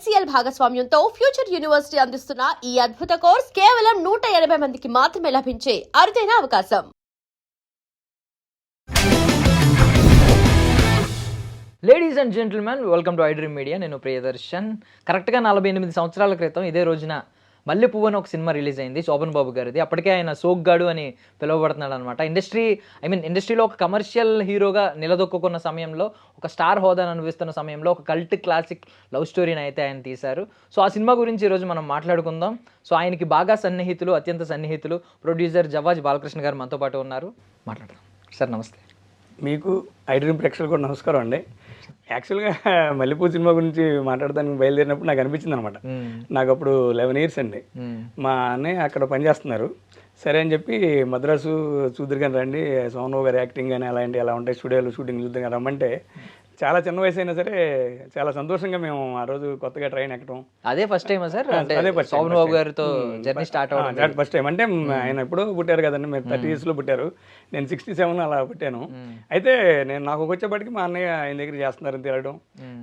HCL భాగస్వామ్యంతో future university అందిస్తున్న ఈ అద్భుత కోర్స్ కేవలం 180 మందికి మాత్రమే లభించే అరుదైన అవకాశం. Ladies and gentlemen, welcome to iDream media. నేను ప్రియదర్శన్. కరెక్ట్గా 48 సంవత్సరాల క్రితం ఇదే రోజున మల్లె పువ్వు అని ఒక సినిమా రిలీజ్ అయింది, శోభన్ బాబు గారిది. అప్పటికే ఆయన సోగ్గాడు అని పిలువబడుతున్నాడు అనమాట. ఇండస్ట్రీలో ఒక కమర్షియల్ హీరోగా నిలదొక్కున్న సమయంలో, ఒక స్టార్ హోదాను అనుభవిస్తున్న సమయంలో ఒక కల్ట్ క్లాసిక్ లవ్ స్టోరీని అయితే ఆయన తీశారు. సో ఆ సినిమా గురించి ఈరోజు మనం మాట్లాడుకుందాం. సో ఆయనకి బాగా సన్నిహితులు, అత్యంత సన్నిహితులు ప్రొడ్యూసర్ జవాజ్ బాలకృష్ణ గారు మనతో పాటు ఉన్నారు. మాట్లాడదాం సార్. నమస్తే. మీకు ఐడ్రీమ్ ప్రేక్షకులు కూడా నమస్కారం అండి. యాక్చువల్గా మల్లెపూ సినిమా గురించి మాట్లాడడానికి బయలుదేరినప్పుడు నాకు అనిపించింది అనమాట. నాకు అప్పుడు 11 years అండి. మా అన్నయ్య అక్కడ పనిచేస్తున్నారు. సరే అని చెప్పి మద్రాసు చూద్దరు కానీ రండి, సోమరావు గారి యాక్టింగ్ కానీ అలాంటి ఎలా ఉంటాయి స్టూడియోలో షూటింగ్ చూద్దరు కానీ రమ్మంటే, చాలా చిన్న వయసు అయినా సరే చాలా సంతోషంగా మేము ఆ రోజు కొత్తగా ట్రైన్ ఎక్కడం. అదే ఫస్ట్ టైం సార్? అదే ఫస్ట్ శోభన్ బాబు గారితో జర్నీ స్టార్ట్ అవ్వడం ఫస్ట్ టైం. అంటే ఆయన ఎప్పుడో పుట్టారు కదండి, మీరు 30 years లో పుట్టారు, నేను 67 అలా పుట్టాను. అయితే నాకు వచ్చేప్పటికి మా అన్నయ్య ఆయన దగ్గర చేస్తున్నారని తిరగడం,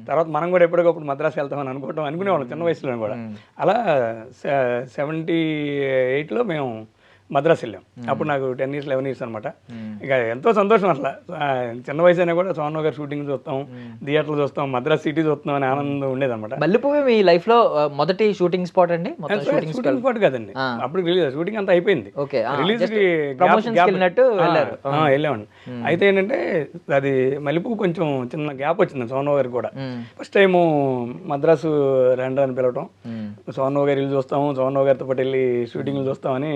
తర్వాత మనం కూడా ఎప్పటికప్పుడు మద్రాసు వెళ్తామని అనుకునేవాళ్ళం చిన్న వయసులో కూడా. అలా 78లో మేము మద్రాసు వెళ్ళాం. అప్పుడు నాకు 10 years 11 years అనమాట. ఇక ఎంతో సంతోషం అసలు. చిన్న వయసు అయినా కూడా సోమరావు గారు షూటింగ్ చూస్తాం, థియేటర్లు చూస్తాం, మద్రాసు సిటీ చూస్తాం అని ఆనందం ఉండేదన్నమాట. మల్లెపువ్వు మీ లైఫ్ లో మొదటి షూటింగ్ స్పాట్ అండి? షూటింగ్ స్పాట్ కాదండి, అప్పుడు షూటింగ్ అంతా అయిపోయింది, రిలీజ్ కి వెళ్ళామండి. అయితే ఏంటంటే అది మల్లెపువ్వు కొంచెం చిన్న గ్యాప్ వచ్చింది సోమరావు గారికి కూడా. ఫస్ట్ టైం మద్రాసు రండి అని పిలవటం, సోమరావు గారు ఇల్లు చూస్తాము, సోమరావు గారితో పాటు వెళ్ళి షూటింగ్లు చూస్తామని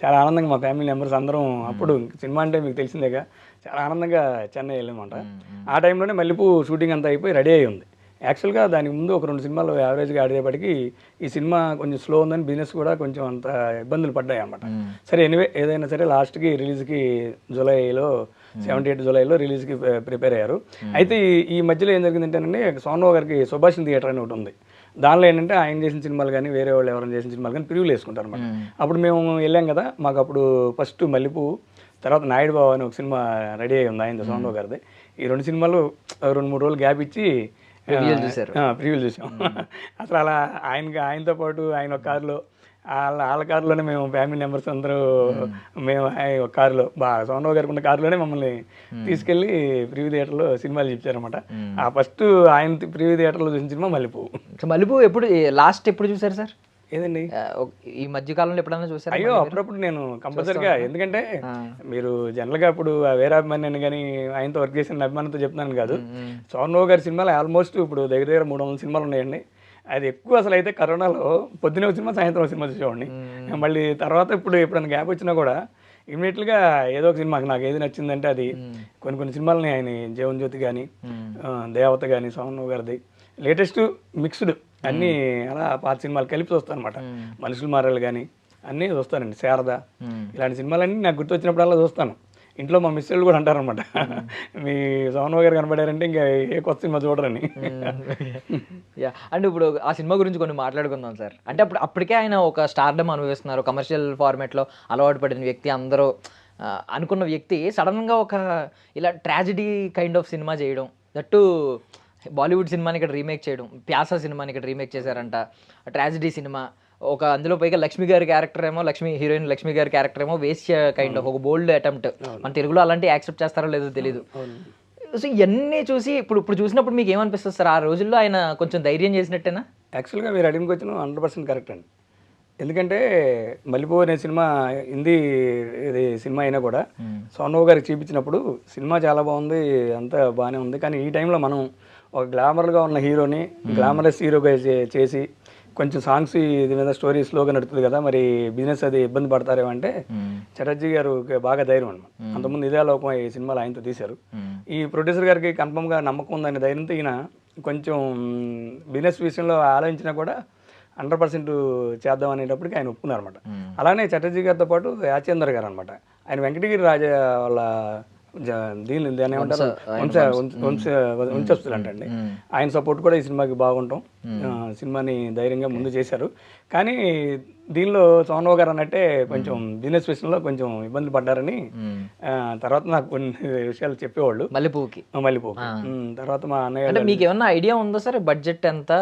చాలా ఆనందంగా మా ఫ్యామిలీ మెంబర్స్ అందరం, అప్పుడు సినిమా అంటే మీకు తెలిసిందేగా, చాలా ఆనందంగా చెన్నై వెళ్ళామంట. ఆ టైంలోనే మల్లెపువ్వు షూటింగ్ అంతా అయిపోయి రెడీ అయ్యి ఉంది. యాక్చువల్గా దానికి ముందు ఒక 2 సినిమాలు యావరేజ్గా ఆడేపటికి ఈ సినిమా కొంచెం స్లో ఉందని బిజినెస్ కూడా కొంచెం అంత ఇబ్బందులు పడ్డాయి అన్నమాట. సరే ఎనివే ఏదైనా సరే లాస్ట్కి రిలీజ్కి జూలైలో 78 జూలైలో రిలీజ్కి ప్రిపేర్ అయ్యారు. అయితే ఈ మధ్యలో ఏం జరిగిందంటేనండి, సోమరావు గారికి సుభాషిణి థియేటర్ అని ఒకటి ఉంది. దానిలో ఏంటంటే ఆయన చేసిన సినిమాలు కానీ వేరే వాళ్ళు ఎవరైనా చేసిన సినిమాలు కానీ ప్రివ్యూలు వేసుకుంటారు అనమాట. అప్పుడు మేము వెళ్ళాం కదా, మాకు అప్పుడు ఫస్ట్ మల్లెపువ్వు, తర్వాత నాయుడు బాబు అని ఒక సినిమా రెడీ అయ్యి ఉంది ఆయన సోమరావు గారిది. ఈ 2 సినిమాలు 2-3 రోజులు గ్యాప్ ఇచ్చి ప్రివ్యూలు చూసాం. అసలు అలా ఆయనతో పాటు ఆయన ఒక కారులో, వాళ్ళ కారులోనే మేము ఫ్యామిలీ మెంబర్స్ అందరూ, మేము ఒక కారులో, సోమరావు గారికి ఉన్న కారులోనే మమ్మల్ని తీసుకెళ్ళి ప్రివ్యూ థియేటర్లో సినిమాలు చూపించారనమాట. ఆ ఫస్ట్ ఆయన ప్రివ్యూ థియేటర్లో చూసిన సినిమా మల్లెపువ్వు. మల్లెపువ్వు ఎప్పుడు లాస్ట్ ఎప్పుడు చూసారు సార్? ఏదండి ఈ మధ్య కాలంలో ఎప్పుడైనా చూసారు? అయ్యో అప్పుడప్పుడు నేను కంపల్సరీగా, ఎందుకంటే మీరు జనరల్గా ఇప్పుడు వేరే అభిమాని అని కానీ ఆయనతో వర్క్ చేసిన అభిమానంతో చెప్తున్నాను కాదు, సోమరావు గారి సినిమాలు ఆల్మోస్ట్ ఇప్పుడు దగ్గర 300 సినిమాలు ఉన్నాయండి. అది ఎక్కువ అసలు అయితే కరోనాలో పొద్దునే ఒక సినిమా, సాయంత్రం ఒక సినిమా చూసేవాడిని. మళ్ళీ తర్వాత ఇప్పుడు ఎప్పుడైనా గ్యాప్ వచ్చినా కూడా ఇమీడియట్గా ఏదో ఒక సినిమాకి నాకు ఏది నచ్చిందంటే అది, కొన్ని సినిమాలని ఆయన జీవన్ జ్యోతి కానీ, దేవత కానీ, సోమరావు గారిది లేటెస్ట్ మిక్స్డ్ అన్నీ అలా పాత సినిమాలు కలిపి చూస్తాను అనమాట. మనుషులు మారాలి కానీ అన్నీ చూస్తానండి. శారద ఇలాంటి సినిమాలన్నీ నాకు గుర్తొచ్చినప్పుడల్లా చూస్తాను. ఇంట్లో మా మిస్సెళ్ళు కూడా అంటారనమాట, మీ సోమరావు గారు కనబడారంటే ఇంకా ఏ కొత్త సినిమా చూడరని. అంటే ఇప్పుడు ఆ సినిమా గురించి కొన్ని మాట్లాడుకుందాం సార్. అంటే అప్పటికే ఆయన ఒక స్టార్డమ్ అనుభవిస్తున్నారు, కమర్షియల్ ఫార్మాట్లో అలవాటు పడిన వ్యక్తి, అందరూ అనుకున్న వ్యక్తి సడన్గా ఒక ఇలా ట్రాజడీ కైండ్ ఆఫ్ సినిమా చేయడం, దట్టు బాలీవుడ్ సినిమాని ఇక్కడ రీమేక్ చేయడం, ప్యాసా సినిమాని ఇక్కడ రీమేక్ చేశారంట, ట్రాజడీ సినిమా. ఒక అందులో పైగా లక్ష్మి గారి క్యారెక్టర్ ఏమో, హీరోయిన్ లక్ష్మి గారి క్యారెక్టర్ ఏమో వేస్ట్ కైండ్ ఆఫ్ ఒక బోల్డ్ అటెంప్ట్. మన తెలుగులో అలాంటి యాక్సెప్ట్ చేస్తారో లేదో తెలియదు. సో ఇవన్నీ చూసి ఇప్పుడు చూసినప్పుడు మీకు ఏమనిపిస్తుంది సార్? ఆ రోజుల్లో ఆయన కొంచెం ధైర్యం చేసినట్టేనా? యాక్చువల్గా మీరు అడిగిన క్వశ్చన్ 100% కరెక్ట్ అండి. ఎందుకంటే మల్లెపువ్వు అనే సినిమా హిందీ ఇది సినిమా అయినా కూడా సోమరావు గారికి చూపించినప్పుడు సినిమా చాలా బాగుంది, అంతా బాగానే ఉంది. కానీ ఈ టైంలో మనం ఒక గ్లామర్గా ఉన్న హీరోని గ్లామరస్ హీరోగా చేసి కొంచెం సాంగ్స్ ఇది మీద స్టోరీ స్లోగా నడుతుంది కదా, మరి బిజినెస్ అది ఇబ్బంది పడతారేమో అంటే చటర్జీ గారు బాగా ధైర్యం అనమాట. అంతకుముందు ఇదే లోకం ఈ సినిమాలు ఆయనతో తీశారు. ఈ ప్రొడ్యూసర్ గారికి కన్ఫర్మ్గా నమ్మకం ఉందనే ధైర్యంతో ఈయన కొంచెం బిజినెస్ విషయంలో ఆలోచించినా కూడా 100% చేద్దాం అనేటప్పటికి ఆయన ఒప్పుకున్నారు అనమాట. అలానే చటర్జీ గారితో పాటు యాచేందర్ గారు అనమాట, ఆయన వెంకటగిరి రాజా వాళ్ళ దాన్ని ఏమంటారు వంశస్థులు అంటండి. ఆయన సపోర్ట్ కూడా ఈ సినిమాకి బాగుంటాం, సినిమాని ధైర్యంగా ముందు చేశారు. కానీ దీనిలో సోనరావు గారు అన్నట్టే కొంచెం బిజినెస్ విషయంలో కొంచెం ఇబ్బందులు పడ్డారని తర్వాత నాకు కొన్ని విషయాలు చెప్పేవాళ్ళు మల్లెపువ్వుకి. మళ్ళీపోకు తర్వాత మా అన్నయ్య అంటే మీకు ఏమన్నా ఐడియా ఉందా సార్ బడ్జెట్ ఎంత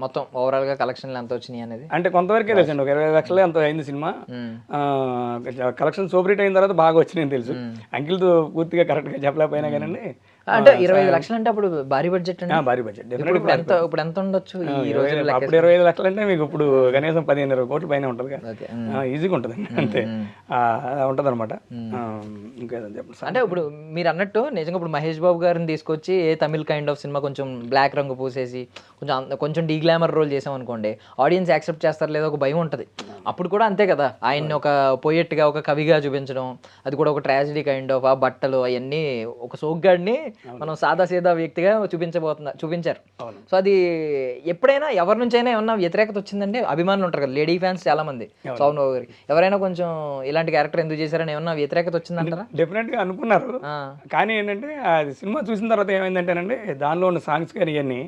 మొత్తం ఓవరాల్ గా కలెక్షన్లు ఎంత వచ్చినాయి అనేది? అంటే కొంతవరకే తెలుసండి, ఒక 20 లక్షలే అంత అయింది సినిమా. కలెక్షన్ సూపర్ హిట్ అయిన తర్వాత బాగా వచ్చినాయని తెలుసు. అంకిల్తో పూర్తిగా కరెక్ట్గా చెప్పలేకపోయినా కానీ అంటే 25 లక్షలు అంటే అప్పుడు భారీ బడ్జెట్ అండి. భారీ బడ్జెట్. ఇప్పుడు ఎంత ఉండొచ్చు ఈ రోజు? అప్పుడు 25 లక్షలు అంటే మీకు ఇప్పుడు కనీసం 15-20 కోట్ల పైన ఉంటుంది, ఈజీగా ఉంటుంది అంతే ఉంటుంది అనమాట. ఇంకా చెప్పండి. అంటే ఇప్పుడు మీరు అన్నట్టు నిజంగా ఇప్పుడు మహేష్ బాబు గారిని తీసుకొచ్చి ఏ తమిళ్ కైండ్ ఆఫ్ సినిమా కొంచెం బ్లాక్ రంగు పూసేసి కొంచెం డీగ్లామర్ రోల్ చేసాం అనుకోండి, ఆడియన్స్ యాక్సెప్ట్ చేస్తారు లేదో ఒక భయం ఉంటుంది. అప్పుడు కూడా అంతే కదా, ఆయన్ని ఒక పోయెట్గా ఒక కవిగా చూపించడం, అది కూడా ఒక ట్రాజడీ కైండ్ ఆఫ్, ఆ బట్టలు అవన్నీ ఒక సోగ్గాడిని మనం సాదా సీదా వ్యక్తిగా చూపించారు. సో అది ఎప్పుడైనా ఎవరి నుంచి అయినా ఏమన్నా వ్యతిరేకత వచ్చిందంటే, అభిమానులు ఉంటారు కదా, లేడీ ఫ్యాన్స్ చాలా మంది సోనూ బాబు గారికి, ఎవరైనా కొంచెం ఇలాంటి క్యారెక్టర్ ఎందుకు చేశారని ఏమన్నా వ్యతిరేకత వచ్చిందంటారా? డెఫినెట్ గా అనుకున్నారు, కానీ ఏంటంటే అది సినిమా చూసిన తర్వాత ఏమైందంటేనండి, దానిలో ఉన్న సాంగ్స్ కానీ ఇవన్నీ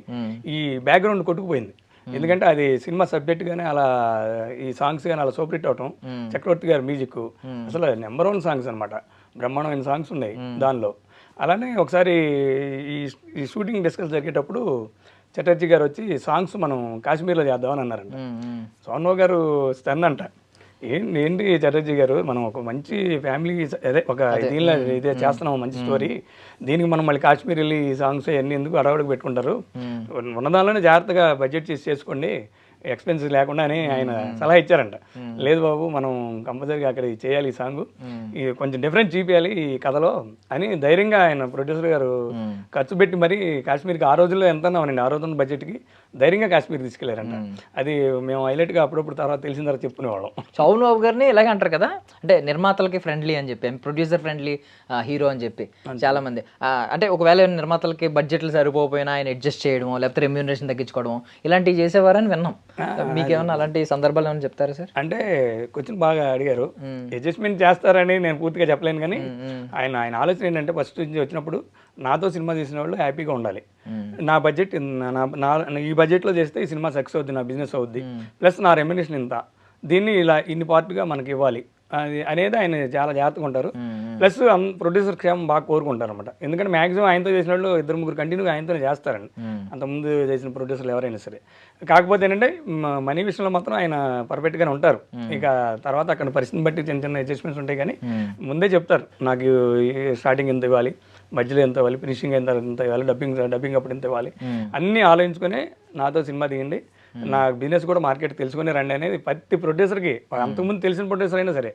ఈ బ్యాక్గ్రౌండ్ కొట్టుకుపోయింది. ఎందుకంటే అది సినిమా సబ్జెక్ట్ గానీ అలా ఈ సాంగ్స్ కానీ అలా సూపర్ హిట్ అవటం, చక్రవర్తి గారి మ్యూజిక్ అసలు నెంబర్ 1 సాంగ్స్ అనమాట, బ్రహ్మాండమైన సాంగ్స్ ఉన్నాయి దానిలో. అలానే ఒకసారి ఈ షూటింగ్ డిస్కస్ జరిగేటప్పుడు చటర్జీ గారు వచ్చి సాంగ్స్ మనం కాశ్మీర్లో చేద్దామని అన్నారంట. సోనరావు గారు స్టన్ అంట, ఏంటి చటర్జీ గారు, మనం ఒక మంచి ఫ్యామిలీ అదే ఒక దీనిలో ఇదే చేస్తున్నాం, మంచి స్టోరీ, దీనికి మనం మళ్ళీ కాశ్మీర్ వెళ్ళి ఈ సాంగ్స్ అన్నీ ఎందుకు అడవుడికి పెట్టుకుంటారు, ఉన్నదానిలోనే జాగ్రత్తగా బడ్జెట్ చేసుకోండి, ఎక్స్పెన్సివ్ లేకుండా అని ఆయన సలహా ఇచ్చారంట. లేదు బాబు, మనం కంపల్సరీగా అక్కడ చేయాలి, ఈ సాంగ్ ఇది కొంచెం డిఫరెంట్ చూపించాలి ఈ కథలో అని ధైర్యంగా ఆయన ప్రొడ్యూసర్ గారు ఖర్చు పెట్టి మరి కాశ్మీర్కి ఆ రోజుల్లో ఎంత ఉన్నామనండి, ఆ రోజున్న బడ్జెట్కి ధైర్యంగా కాశ్మీర్ తీసుకెళ్లారంట. అది మేము హైలైట్గా అప్పుడప్పుడు తర్వాత తెలిసిన తర్వాత చెప్పుకునేవాళ్ళం. సోనూ బాబు గారిని ఇలాగే అంటారు కదా, అంటే నిర్మాతలకి ఫ్రెండ్లీ అని చెప్పి, ప్రొడ్యూసర్ ఫ్రెండ్లీ హీరో అని చెప్పి చాలా మంది. అంటే ఒకవేళ నిర్మాతలకి బడ్జెట్లు సరిపోయినా ఆయన అడ్జస్ట్ చేయడమో, లేకపోతే రెమ్యూనరేషన్ తగ్గించుకోవడమో ఇలాంటివి చేసేవారని విన్నాం. మీకేమన్నా అలాంటి సందర్భాలు ఏమైనా చెప్తారా సార్? అంటే క్వశ్చన్ బాగా అడిగారు. అడ్జస్ట్మెంట్ చేస్తారని నేను పూర్తిగా చెప్పలేను, కానీ ఆయన ఆలోచన ఏంటంటే ఫస్ట్ నుంచి వచ్చినప్పుడు నాతో సినిమా తీసిన వాళ్ళు హ్యాపీగా ఉండాలి, నా బడ్జెట్ ఈ బడ్జెట్లో చేస్తే ఈ సినిమా సక్సెస్ అవుద్ది, నా బిజినెస్ అవుద్ది, ప్లస్ నా రెమ్యునరేషన్ ఇంత, దీన్ని ఇలా ఇన్ని పార్ట్గా మనకి ఇవ్వాలి అది అనేది ఆయన చాలా జాగ్రత్తగా ఉంటారు. ప్లస్ ప్రొడ్యూసర్ క్షేమం బాగా కోరుకుంటారు అనమాట. ఎందుకంటే మాక్సిమం ఆయనతో చేసిన వాళ్ళు 2-3 కంటిన్యూగా ఆయనతోనే చేస్తారండి, అంతకుముందు చేసిన ప్రొడ్యూసర్లు ఎవరైనా సరే. కాకపోతే ఏంటంటే మనీ విషయంలో మాత్రం ఆయన పర్ఫెక్ట్గానే ఉంటారు. ఇక తర్వాత అక్కడ పరిస్థితిని బట్టి చిన్న చిన్న అడ్జస్ట్మెంట్స్ ఉంటాయి, కానీ ముందే చెప్తారు నాకు స్టార్టింగ్ ఎంత ఇవ్వాలి, మధ్యలో ఎంత ఇవ్వాలి, ఫినిషింగ్ ఎంత ఇవ్వాలి, డబ్బింగ్ అప్పుడు ఎంత ఇవ్వాలి, అన్నీ ఆలోచించుకొని నాతో సినిమా తీయండి, నా బిజినెస్ కూడా మార్కెట్ తెలుసుకుని రండి అనేది ప్రతి ప్రొడ్యూసర్కి. అంతకుముందు తెలిసిన ప్రొడ్యూసర్ అయినా సరే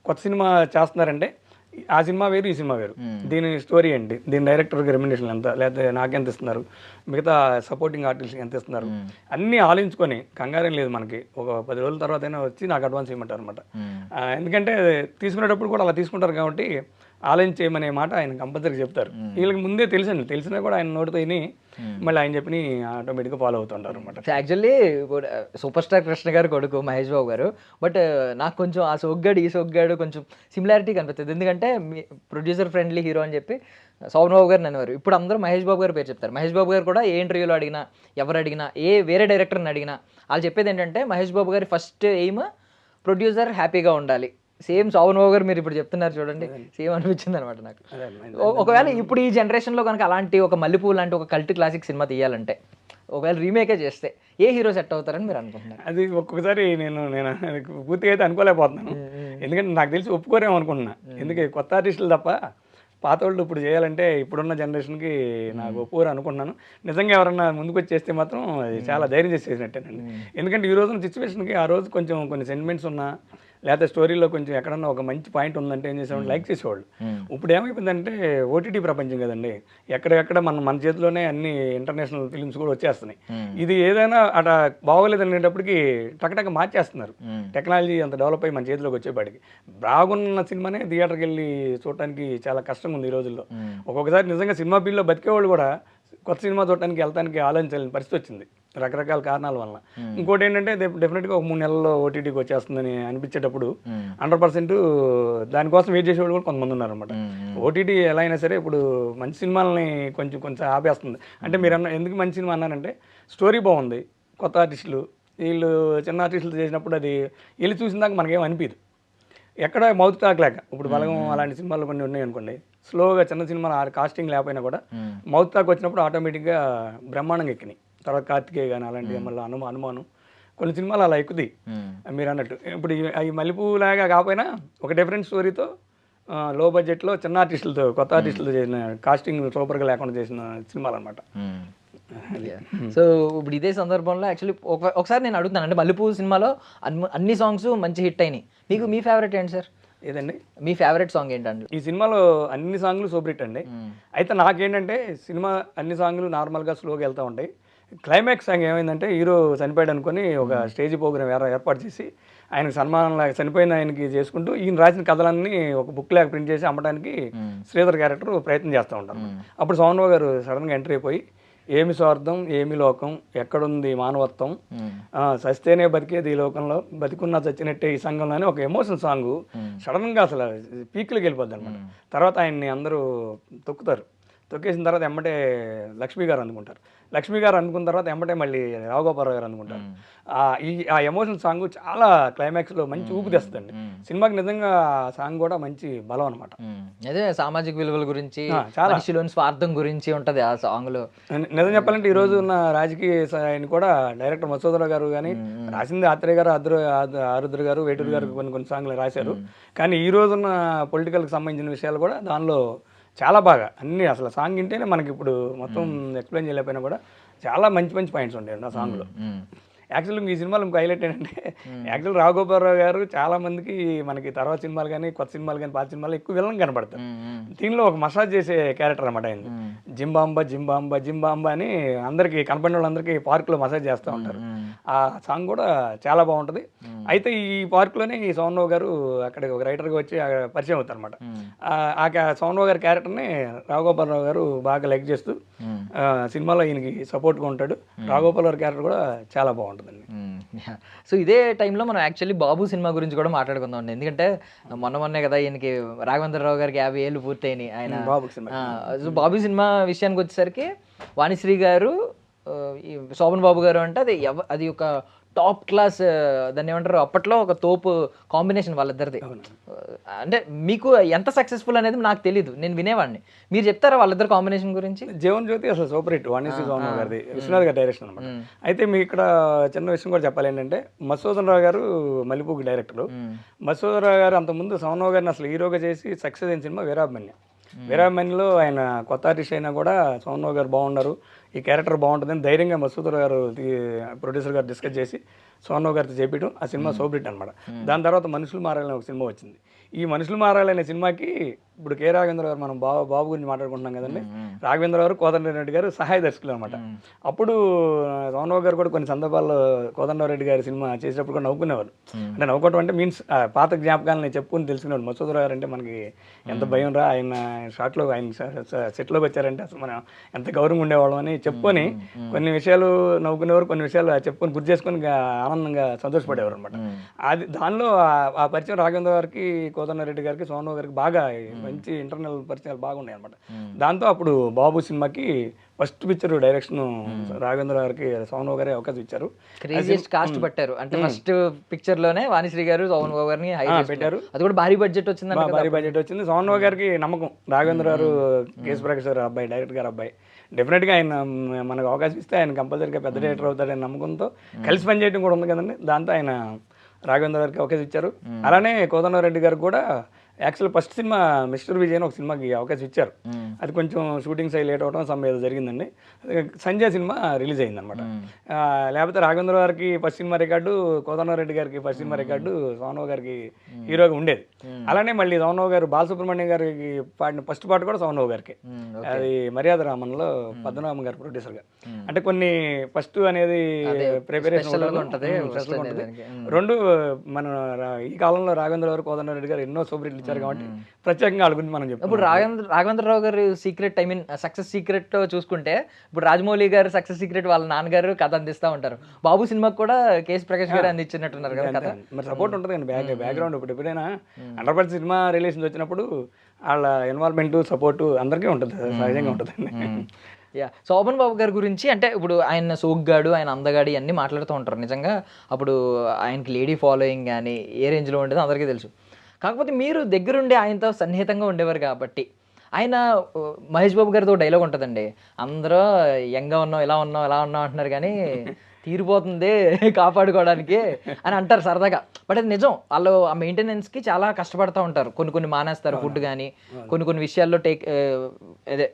కొత్త సినిమా చేస్తున్నారంటే ఆ సినిమా వేరు, ఈ సినిమా వేరు, దీని స్టోరీ ఏంటి, దీని డైరెక్టర్కి రెమ్యునరేషన్ ఎంత, లేకపోతే నాకెంత ఇస్తున్నారు, మిగతా సపోర్టింగ్ ఆర్టిస్ట్కి ఎంత ఇస్తున్నారు, అన్నీ ఆలోచించుకొని, కంగారేం లేదు మనకి, ఒక 10 రోజుల తర్వాత అయినా వచ్చి నాకు అడ్వాన్స్ ఇవ్వమంటారు అనమాట. ఎందుకంటే తీసుకునేటప్పుడు కూడా అలా తీసుకుంటారు కాబట్టి ఆలోచించేయమనే మాట ఆయన కంపల్సరీ చెప్తారు. వీళ్ళకి ముందే తెలుసండి, తెలిసినా కూడా ఆయన నోటితో విని మళ్ళీ ఆయన చెప్పి ఆటోమేటిక్గా ఫాలో అవుతుంటారు అనమాట. యాక్చువల్లీ సూపర్ స్టార్ కృష్ణ గారు కొడుకు మహేష్ బాబు గారు, బట్ నాకు కొంచెం ఆ సోగ్గాడు ఈ సోగ్గాడు కొంచెం సిమిలారిటీ కనిపిస్తుంది. ఎందుకంటే ప్రొడ్యూసర్ ఫ్రెండ్లీ హీరో అని చెప్పి సోనూ బాబు గారు అనేవారు, ఇప్పుడు అందరూ మహేష్ బాబు గారు పేరు చెప్తారు. మహేష్ బాబు గారు కూడా ఏ ఇంటర్వ్యూలో అడిగినా, ఎవరు అడిగినా, వేరే డైరెక్టర్ని అడిగినా వాళ్ళు చెప్పేది ఏంటంటే మహేష్ బాబు గారి ఫస్ట్ ఎయిమ్ ప్రొడ్యూసర్ హ్యాపీగా ఉండాలి. సేమ్ సోనూ బాబు గారు మీరు ఇప్పుడు చెప్తున్నారు చూడండి, సేమ్ అనిపించింది అనమాట నాకు. ఒకవేళ ఇప్పుడు ఈ జనరేషన్లో కనుక అలాంటి ఒక మల్లెపూ లాంటి ఒక కల్ట్ క్లాసిక్ సినిమా తీయాలంటే, ఒకవేళ రీమేకే చేస్తే ఏ హీరో సెట్ అవుతారని మీరు అనుకుంటున్నారు? అది ఒక్కొక్కసారి నేను పూర్తిగా అయితే అనుకోలేకపోతున్నాను, ఎందుకంటే నాకు తెలిసి ఒప్పుకోరేమో అనుకుంటున్నా. ఎందుకంటే కొత్త ఆర్టిస్టులు తప్ప పాత వాళ్ళు ఇప్పుడు చేయాలంటే ఇప్పుడున్న జనరేషన్కి నాకు ఒప్పుకోరు అనుకుంటున్నాను. నిజంగా ఎవరన్నా ముందుకు వచ్చి చేస్తే మాత్రం అది చాలా ధైర్యం చేసేసినట్టేనండి. ఎందుకంటే ఈ రోజున సిచ్యువేషన్కి ఆ రోజు కొంచెం కొన్ని సెంటిమెంట్స్ ఉన్నా, లేకపోతే స్టోరీలో కొంచెం ఎక్కడన్నా ఒక మంచి పాయింట్ ఉందంటే ఏం చేసేవాళ్ళు, లైక్ చేసేవాళ్ళు. ఇప్పుడు ఏమైపోయిందంటే ఓటీటీ ప్రపంచం కదండి, ఎక్కడెక్కడ మన చేతిలోనే అన్ని ఇంటర్నేషనల్ ఫిలిమ్స్ కూడా వచ్చేస్తున్నాయి. ఇది ఏదైనా అట బాగోలేదు అనేటప్పటికి టకటక మార్చేస్తున్నారు. టెక్నాలజీ అంత డెవలప్ అయ్యి మన చేతిలోకి వచ్చేపాటికి బాగున్న సినిమానే థియేటర్కి వెళ్ళి చూడటానికి చాలా కష్టంగా ఉంది ఈ రోజుల్లో. ఒక్కొక్కసారి నిజంగా సినిమా ఫీల్డ్లో బతికేవాళ్ళు కూడా కొత్త సినిమా చూడటానికి వెళ్తానికి ఆలోచించాలని పరిస్థితి వచ్చింది రకరకాల కారణాల వల్ల. ఇంకోటి ఏంటంటే డెఫినెట్గా ఒక 3 నెలల్లో ఓటీటీకి వచ్చేస్తుందని అనిపించేటప్పుడు 100% దానికోసం వెయిట్ చేసేవాళ్ళు కూడా కొంతమంది ఉన్నారనమాట. ఓటీటీ ఎలా అయినా సరే ఇప్పుడు మంచి సినిమాలని కొంచెం ఆపేస్తుంది. అంటే మీరు ఎందుకు మంచి సినిమా అన్నారంటే స్టోరీ బాగుంది, కొత్త ఆర్టిస్టులు, వీళ్ళు చిన్న ఆర్టిస్టులు చేసినప్పుడు అది వీళ్ళు చూసిన దాకా మనకేం అనిపించదు. ఎక్కడ మౌత్ టాక్ లేక ఇప్పుడు బలగం అలాంటి సినిమాలు కొన్ని ఉన్నాయి అనుకోండి, స్లోగా చిన్న సినిమాలు కాస్టింగ్ లేకపోయినా కూడా మౌత్ టాక్ వచ్చినప్పుడు ఆటోమేటిక్గా బ్రహ్మాండంగా ఎక్కినాయి. తర్వాత కార్తికేయ కానీ అలాంటివి మళ్ళీ అనుమానం కొన్ని సినిమాలు అలా ఎక్కుతాయి మీరు అన్నట్టు. ఇప్పుడు ఈ మల్లెపూ లాగా కాకపోయినా ఒక డిఫరెంట్ స్టోరీతో లో బడ్జెట్లో చిన్న ఆర్టిస్టులతో కొత్త ఆర్టిస్టులతో చేసిన కాస్టింగ్ సూపర్గా లేకుండా చేసిన సినిమాలు అనమాట. సో ఇప్పుడు ఇదే సందర్భంలో యాక్చువల్లీ ఒకసారి నేను అడుగుతాను, అంటే మల్లెపూ సినిమాలో అన్ని సాంగ్స్ మంచి హిట్ అయినాయి, మీకు మీ ఫేవరెట్ ఏంటి సార్? ఏదండి మీ ఫేవరెట్ సాంగ్ ఏంటండి? ఈ సినిమాలో అన్ని సాంగ్లు సూపర్ హిట్ అండి. అయితే నాకేంటంటే సినిమా అన్ని సాంగ్లు నార్మల్గా స్లోగా వెళ్తూ ఉంటాయి. క్లైమాక్స్ సాంగ్ ఏమైందంటే హీరో చనిపోయాడు అనుకుని ఒక స్టేజ్ ప్రోగ్రామ్ ఏర్పాటు చేసి ఆయనకు సన్మానంలాగా చనిపోయిన ఆయనకి చేసుకుంటూ ఈయన రాసిన కథలన్నీ ఒక బుక్ లాగా ప్రింట్ చేసి అమ్మడానికి శ్రీధర్ క్యారెక్టర్ ప్రయత్నం చేస్తూ ఉంటారు. అప్పుడు సోమరావు గారు సడన్గా ఎంట్రీ అయిపోయి ఏమి స్వార్థం ఏమి లోకం ఎక్కడుంది మానవత్వం సస్తేనే బతికేది ఈ లోకంలో బతికున్నా చచ్చినట్టే ఈ సంఘంలోనే ఒక ఎమోషన్ సాంగ్ సడన్గా అసలు పీక్లోకి వెళ్ళిపోద్ది అనమాట. తర్వాత ఆయన్ని అందరూ తొక్కేసిన తర్వాత ఎమ్మటే లక్ష్మీ గారు అందుకుంటారు. లక్ష్మీ గారు అనుకున్న తర్వాత ఎమ్మటే మళ్ళీ రావుగోపాలరావు గారు అందుకుంటారు. ఆ ఎమోషనల్ సాంగ్ చాలా క్లైమాక్స్లో మంచి ఊపు తెస్తుందండి సినిమాకి. నిజంగా ఆ సాంగ్ కూడా మంచి బలం అనమాట. అదే సామాజిక విలువల గురించి, మనిషిలోని స్వార్థం గురించి ఉంటుంది ఆ సాంగ్లో. నిజం చెప్పాలంటే ఈ రోజు ఉన్న రాజకీయ ఆయన కూడా డైరెక్టర్ మసూదరావు గారు కానీ రాసింది ఆత్రేయ గారు, ఆరుద్ర గారు, వేటూరు గారు కొన్ని సాంగ్లు రాశారు. కానీ ఈ రోజున్న పొలిటికల్కి సంబంధించిన విషయాలు కూడా దానిలో చాలా బాగా అన్నీ అసలు సాంగ్ వింటేనే మనకి ఇప్పుడు మొత్తం ఎక్స్ప్లెయిన్ చేయలేకపోయినా కూడా చాలా మంచి పాయింట్స్ ఉంటాయి ఆ సాంగ్లో. యాక్చువల్గా ఈ సినిమాలో ఇంకో హైలైట్ ఏంటంటే యాక్చువల్ రావుగోపాలరావు గారు చాలా మందికి మనకి తర్వాత సినిమాలు కానీ కొత్త సినిమాలు కానీ పాత సినిమాలు ఎక్కువ విలన్ కనబడతారు. దీనిలో ఒక మసాజ్ చేసే క్యారెక్టర్ అనమాట ఆయన. జింబాంబా జింబాంబా జింబాంబా అని అందరికీ కనపడిన వాళ్ళందరికీ పార్కులో మసాజ్ చేస్తూ ఉంటారు. ఆ సాంగ్ కూడా చాలా బాగుంటుంది. అయితే ఈ పార్కులోనే ఈ సోమరావు గారు అక్కడ ఒక రైటర్గా వచ్చి పరిచయం అవుతారు అనమాట. ఆ సోమరావు గారి క్యారెక్టర్ని రావుగోపాలరావు గారు బాగా లైక్ చేస్తూ సినిమాలో ఈయనకి సపోర్ట్గా ఉంటాడు. రావుగోపాలరావు గారి క్యారెక్టర్ కూడా చాలా బాగుంటుంది. సో ఇదే టైంలో మనం యాక్చువల్లీ బాబు సినిమా గురించి కూడా మాట్లాడుకుందాం అండి. ఎందుకంటే మొన్నే కదా ఈయనకి రాఘవేంద్రరావు గారికి 50 ఏళ్ళు పూర్తయినాయి. ఆయన బాబు సినిమా విషయానికి వచ్చేసరికి వాణిశ్రీ గారు, శోభన్ బాబు గారు అంటే అది ఒక టాప్ క్లాస్, దాన్ని ఏమంటారు అప్పట్లో ఒక తోపు కాంబినేషన్ వాళ్ళిద్దరిది. అంటే మీకు ఎంత సక్సెస్ఫుల్ అనేది నాకు తెలియదు, నేను వినేవాడిని. మీరు చెప్తారా వాళ్ళిద్దరు కాంబినేషన్ గురించి? జీవన్ జ్యోతి అసలు సూపర్ హిట్, వాణిశ్రీ సోమరావు గారిది, విశ్వనాథ్ గారి డైరెక్షన్ అనమాట. అయితే మీకు ఇక్కడ చిన్న విషయం కూడా చెప్పాలి ఏంటంటే మధుసూదన్ రావు గారు మల్లెపూకి డైరెక్టర్. మధుసూదన్ రావు గారు అంతకుముందు సోమరావు గారిని అసలు హీరోగా చేసి సక్సెస్ అయిన సినిమా వీరాభిమన్యులో ఆయన కొత్త ఆర్టిస్ట్ అయినా కూడా సోమరావు గారు బాగున్నారు, ఈ క్యారెక్టర్ బాగుంటుందని ధైర్యంగా మసూదర్ గారు ప్రొడ్యూసర్ గారు డిస్కస్ చేసి సోమరావు గారితో చేపించడం ఆ సినిమా సూపర్ హిట్ అనమాట. దాని తర్వాత మనుషులు మారాలనే ఒక సినిమా వచ్చింది. ఈ మనుషులు మారాలనే సినిమాకి ఇప్పుడు కె రాఘవేంద్ర గారు మనం బాబు గురించి మాట్లాడుకుంటున్నాం కదండి, రాఘవేంద్ర గారు కోదండరెడ్డి గారు సహాయ దర్శకులు అనమాట. అప్పుడు సోమరావు గారు కూడా కొన్ని సందర్భాల్లో కోదండరెడ్డి గారి సినిమా చేసేటప్పుడు కూడా నవ్వుకునేవారు. అంటే నవ్వుకోవడం అంటే మీన్స్ పాత జ్ఞాపకాలను చెప్పుకుని తెలుసుకునేవాడు. మసూదర్ గారు అంటే మనకి ఎంత భయం రా, ఆయన షాట్లో ఆయన సెట్లోకి వచ్చారంటే అసలు మనం ఎంత గౌరవంగా ఉండేవాళ్ళం అని చెప్పుకొని కొన్ని విషయాలు నవ్వుకునేవారు, కొన్ని విషయాలు చెప్పుకొని గుర్తు చేసుకొని ఆనందంగా సంతోషపడేవారు అనమాట. అది దానిలో ఆ పరిచయం రాఘవేంద్ర గారికి, కోదండరెడ్డి గారికి, సోమరావు గారికి బాగా మంచి ఇంటర్నల్ పరిచయాలు బాగున్నాయి అనమాట. దాంతో అప్పుడు బాబు సినిమాకి ఫస్ట్ పిక్చర్ డైరెక్షన్ రాఘవేంద్ర గారికి సోమరావు గారే అవకాశం ఇచ్చారు. క్రేజియస్ట్ కాస్ట్ పెట్టారు అంటే ఫస్ట్ పిక్చర్ లోనే వాణిశ్రీ గారు సోమరావు గారిని పెట్టారు. అది కూడా భారీ బడ్జెట్ వచ్చింది, భారీ బడ్జెట్ వచ్చింది. సోమరావు గారికి నమ్మకం, రాఘవేంద్ర గారు కేఎస్ ప్రకాష్ గారు అబ్బాయి, డైరెక్టర్ గారు అబ్బాయి, డెఫినెట్గా ఆయన మనకు అవకాశం ఇస్తే ఆయన కంపల్సరీగా పెద్ద డైరెక్టర్ అవుతాడని నమ్మకంతో కలిసి పనిచేయడం కూడా ఉంది కదండి. దాంతో ఆయన రాఘవేంద్ర గారికి అవకాశం ఇచ్చారు. అలానే కోదండరెడ్డి గారికి కూడా actual first cinema mister Vijay అని ఒక సినిమాకి అవకాశం ఇచ్చారు. అది కొంచెం షూటింగ్స్ అయ్యి లేట్ అవడం ఏదో జరిగిందండి. సంజయ్ సినిమా రిలీజ్ అయింది అనమాట. లేకపోతే రాఘవేంద్ర గారికి ఫస్ట్ సినిమా రికార్డు, కోదండరెడ్డి గారికి ఫస్ట్ సినిమా రికార్డు సోమరావు గారికి హీరోగా ఉండేది. అలానే మళ్ళీ సోమరావు గారు బాలసుబ్రహ్మణ్యం గారికి పాడిన ఫస్ట్ పాట కూడా సోమరావు గారికి, అది మర్యాద రామన్లో పద్మనాభం గారు ప్రొడ్యూసర్గా. అంటే కొన్ని ఫస్ట్ అనేది ప్రిపరేషన్ ఉంటుంది. రెండు మన ఈ కాలంలో రాఘవేంద్ర గారు, కోదండరెడ్డి గారు ఎన్నో సూపర్ హిట్లు ఇచ్చారు కాబట్టి ప్రత్యేకంగా వాళ్ళ గురించి మనం చెప్తాం. ఇప్పుడు రాఘవేంద్రరావు గారు secret, I mean success secret చూసుకుంటే ఇప్పుడు రాజమౌళి గారు సక్సెస్ సీక్రెట్ వాళ్ళ నాన్నగారు కథ అందిస్తూ ఉంటారు. బాబు సినిమాకి కూడా కేఎస్ ప్రకాష్ గారు అందించినట్టున్నారు కదా కథ. మరి సపోర్ట్ ఉంటుంది కానీ బ్యాక్గ్రౌండ్ ఇప్పుడు ఎప్పుడైనా 100% సినిమా రిలేషన్స్ వచ్చినప్పుడు వాళ్ళ ఇన్వాల్వ్మెంట్ సపోర్టు అందరికీ ఉంటుంది, సహజంగా ఉంటుందండి. యా శోభన్ బాబు గారి గురించి అంటే ఇప్పుడు ఆయన సోగ్గాడు, ఆయన అందగాడు ఇవన్నీ మాట్లాడుతూ ఉంటారు. నిజంగా అప్పుడు ఆయనకి లేడీ ఫాలోయింగ్ కానీ ఏ రేంజ్లో ఉండేదో అందరికీ తెలుసు. కాకపోతే మీరు దగ్గరుండి ఆయనతో సన్నిహితంగా ఉండేవారు కాబట్టి ఆయన మహేష్ బాబు గారితో డైలాగ్ ఉంటుందండి, అందరూ యంగ్గా ఉన్నాం ఇలా ఉన్నాం ఇలా ఉన్నాం అంటున్నారు కానీ తీరిపోతుంది కాపాడుకోవడానికి అని అంటారు సరదాగా. బట్ అది నిజం. వాళ్ళు ఆ మెయింటెనెన్స్కి చాలా కష్టపడుతూ ఉంటారు. కొన్ని మానేస్తారు ఫుడ్ కానీ, కొన్ని విషయాల్లో అదే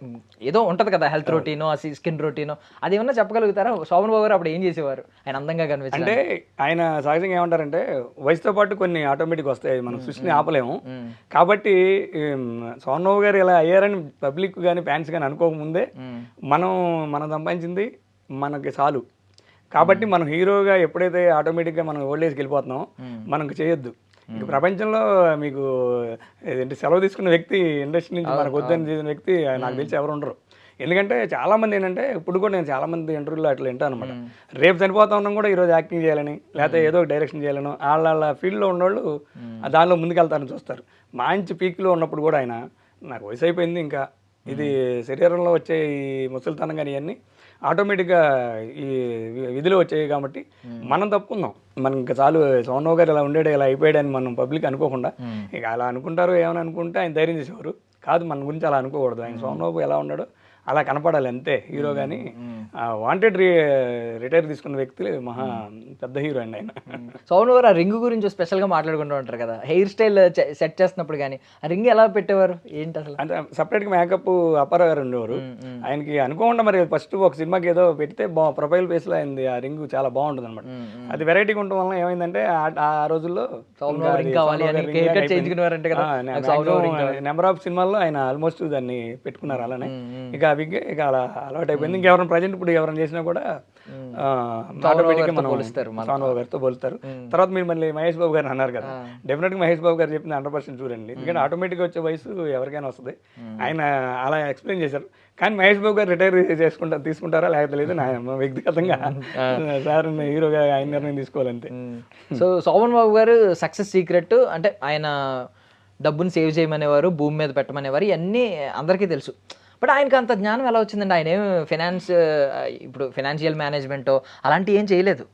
ఏదో ఉంటుంది కదా హెల్త్ రొటీనో స్కిన్ రొటీనో, అది ఏమన్నా చెప్పగలుగుతారా? శోభన్ బాబు గారు అప్పుడు ఏం చేసేవారు ఆయన అందంగా కనిపించారు? అంటే ఆయన సహజంగా ఏమంటారంటే వయసుతో పాటు కొన్ని ఆటోమేటిక్ వస్తాయి, మనం సృష్టిని ఆపలేము. కాబట్టి సోమన్ బాబు గారు ఇలా అయ్యారని పబ్లిక్ కానీ ఫ్యాన్స్ కానీ అనుకోకముందే మనం సంపాదించింది మనకి చాలు. కాబట్టి మనం హీరోగా ఎప్పుడైతే ఆటోమేటిక్గా మనం ఓల్డ్ ఏజ్కి వెళ్ళిపోతున్నామో మనకు చేయొద్దు. ఇంక ప్రపంచంలో మీకు ఏంటి సెలవు తీసుకున్న వ్యక్తి ఇండస్ట్రీ నుంచి మనకు వద్దని చేసిన వ్యక్తి నాకు తెలిసి ఎవరు ఉండరు. ఎందుకంటే చాలామంది ఏంటంటే ఇప్పుడు కూడా నేను చాలామంది ఇంటర్వ్యూలో అట్లా వింటాను అనమాట. రేపు చనిపోతా ఉన్నాం కూడా ఈరోజు యాక్టింగ్ చేయాలని, లేకపోతే ఏదో ఒక డైరెక్షన్ చేయాలను వాళ్ళ ఫీల్డ్లో ఉన్నవాళ్ళు దానిలో ముందుకెళ్తారని చూస్తారు. మంచి పీక్లో ఉన్నప్పుడు కూడా ఆయన నాకు వయసు అయిపోయింది, ఇంకా ఇది శరీరంలో వచ్చే ఈ ముసలితనం కానీ ఇవన్నీ ఆటోమేటిక్గా ఈ విధిలో వచ్చాయి కాబట్టి మనం తప్పుకుందాం. మనం ఇంకా చాలు సోమన్ బాబు గారు ఇలా ఉండేడు ఇలా అయిపోయాడని మనం పబ్లిక్ అనుకోకుండా, ఇక అలా అనుకుంటారు ఏమని అనుకుంటే ఆయన ధైర్యం చేసేవారు కాదు. మన గురించి అలా అనుకోకూడదు. ఆయన సోమన్ బాబు ఎలా ఉన్నాడో అలా కనపడాలి అంతే హీరో. కానీ వాంటెడ్ రిటైర్ తీసుకున్న వ్యక్తి మహా పెద్ద హీరో అండి ఆయన. సోమన్ గారు ఆ రింగ్ గురించి స్పెషల్గా మాట్లాడుకుంటూ ఉంటారు కదా, హెయిర్ స్టైల్ సెట్ చేస్తున్నప్పుడు కానీ ఆ రింగ్ ఎలా పెట్టేవారు ఏంటి అసలు? అంటే సపరేట్గా మేకప్ అప్పారావు గారు ఉండేవారు. ఆయనకి అనుకోకుండా మరి ఫస్ట్ ఒక సినిమాకి ఏదో పెడితే ప్రొఫైల్ ఫేస్లో అయింది ఆ రింగ్ చాలా బాగుంటుంది అనమాట. అది వెరైటీగా ఉండడం వల్ల ఏమైందంటే ఆ రోజుల్లో నెంబర్ ఆఫ్ సినిమాల్లో ఆయన ఆల్మోస్ట్ దాన్ని పెట్టుకున్నారు. అలానే ఇక అవి ఇక అలా అలవాటు అయిపోయింది. ఇంకెవరైనా ప్రజెంట్ ఇప్పుడు ఎవరైనా చేసినా కూడా ఆటోమేటిక్గా మనం సోమన్ బాబు గారితో పోలుస్తారు. తర్వాత మీరు మళ్ళీ మహేష్ బాబు గారిని అన్నారు కదా, డెఫినెట్గా మహేష్ బాబు గారు చెప్పింది 100% చూడండి. ఎందుకంటే ఆటోమేటిక్గా వచ్చే వయసు ఎవరికైనా వస్తుంది. ఆయన అలా ఎక్స్ప్లెయిన్ చేశారు. కానీ మహేష్ బాబు గారు రిటైర్ తీసుకుంటారా లేకపోతే లేదు నా వ్యక్తిగతంగా సార్ హీరోగా ఆయన నిర్ణయం తీసుకోవాలంతే. సో సోమన్ బాబు గారు సక్సెస్ సీక్రెట్ అంటే ఆయన డబ్బుని సేవ్ చేయమనేవారు, భూమి మీద పెట్టమనేవారు, ఇవన్నీ అందరికీ తెలుసు. బట్ ఆయనకు అంత జ్ఞానం ఎలా వచ్చిందండి? ఆయన ఏం ఇప్పుడు ఫైనాన్షియల్ మేనేజ్మెంటో అలాంటివి ఏం చేయలేదు.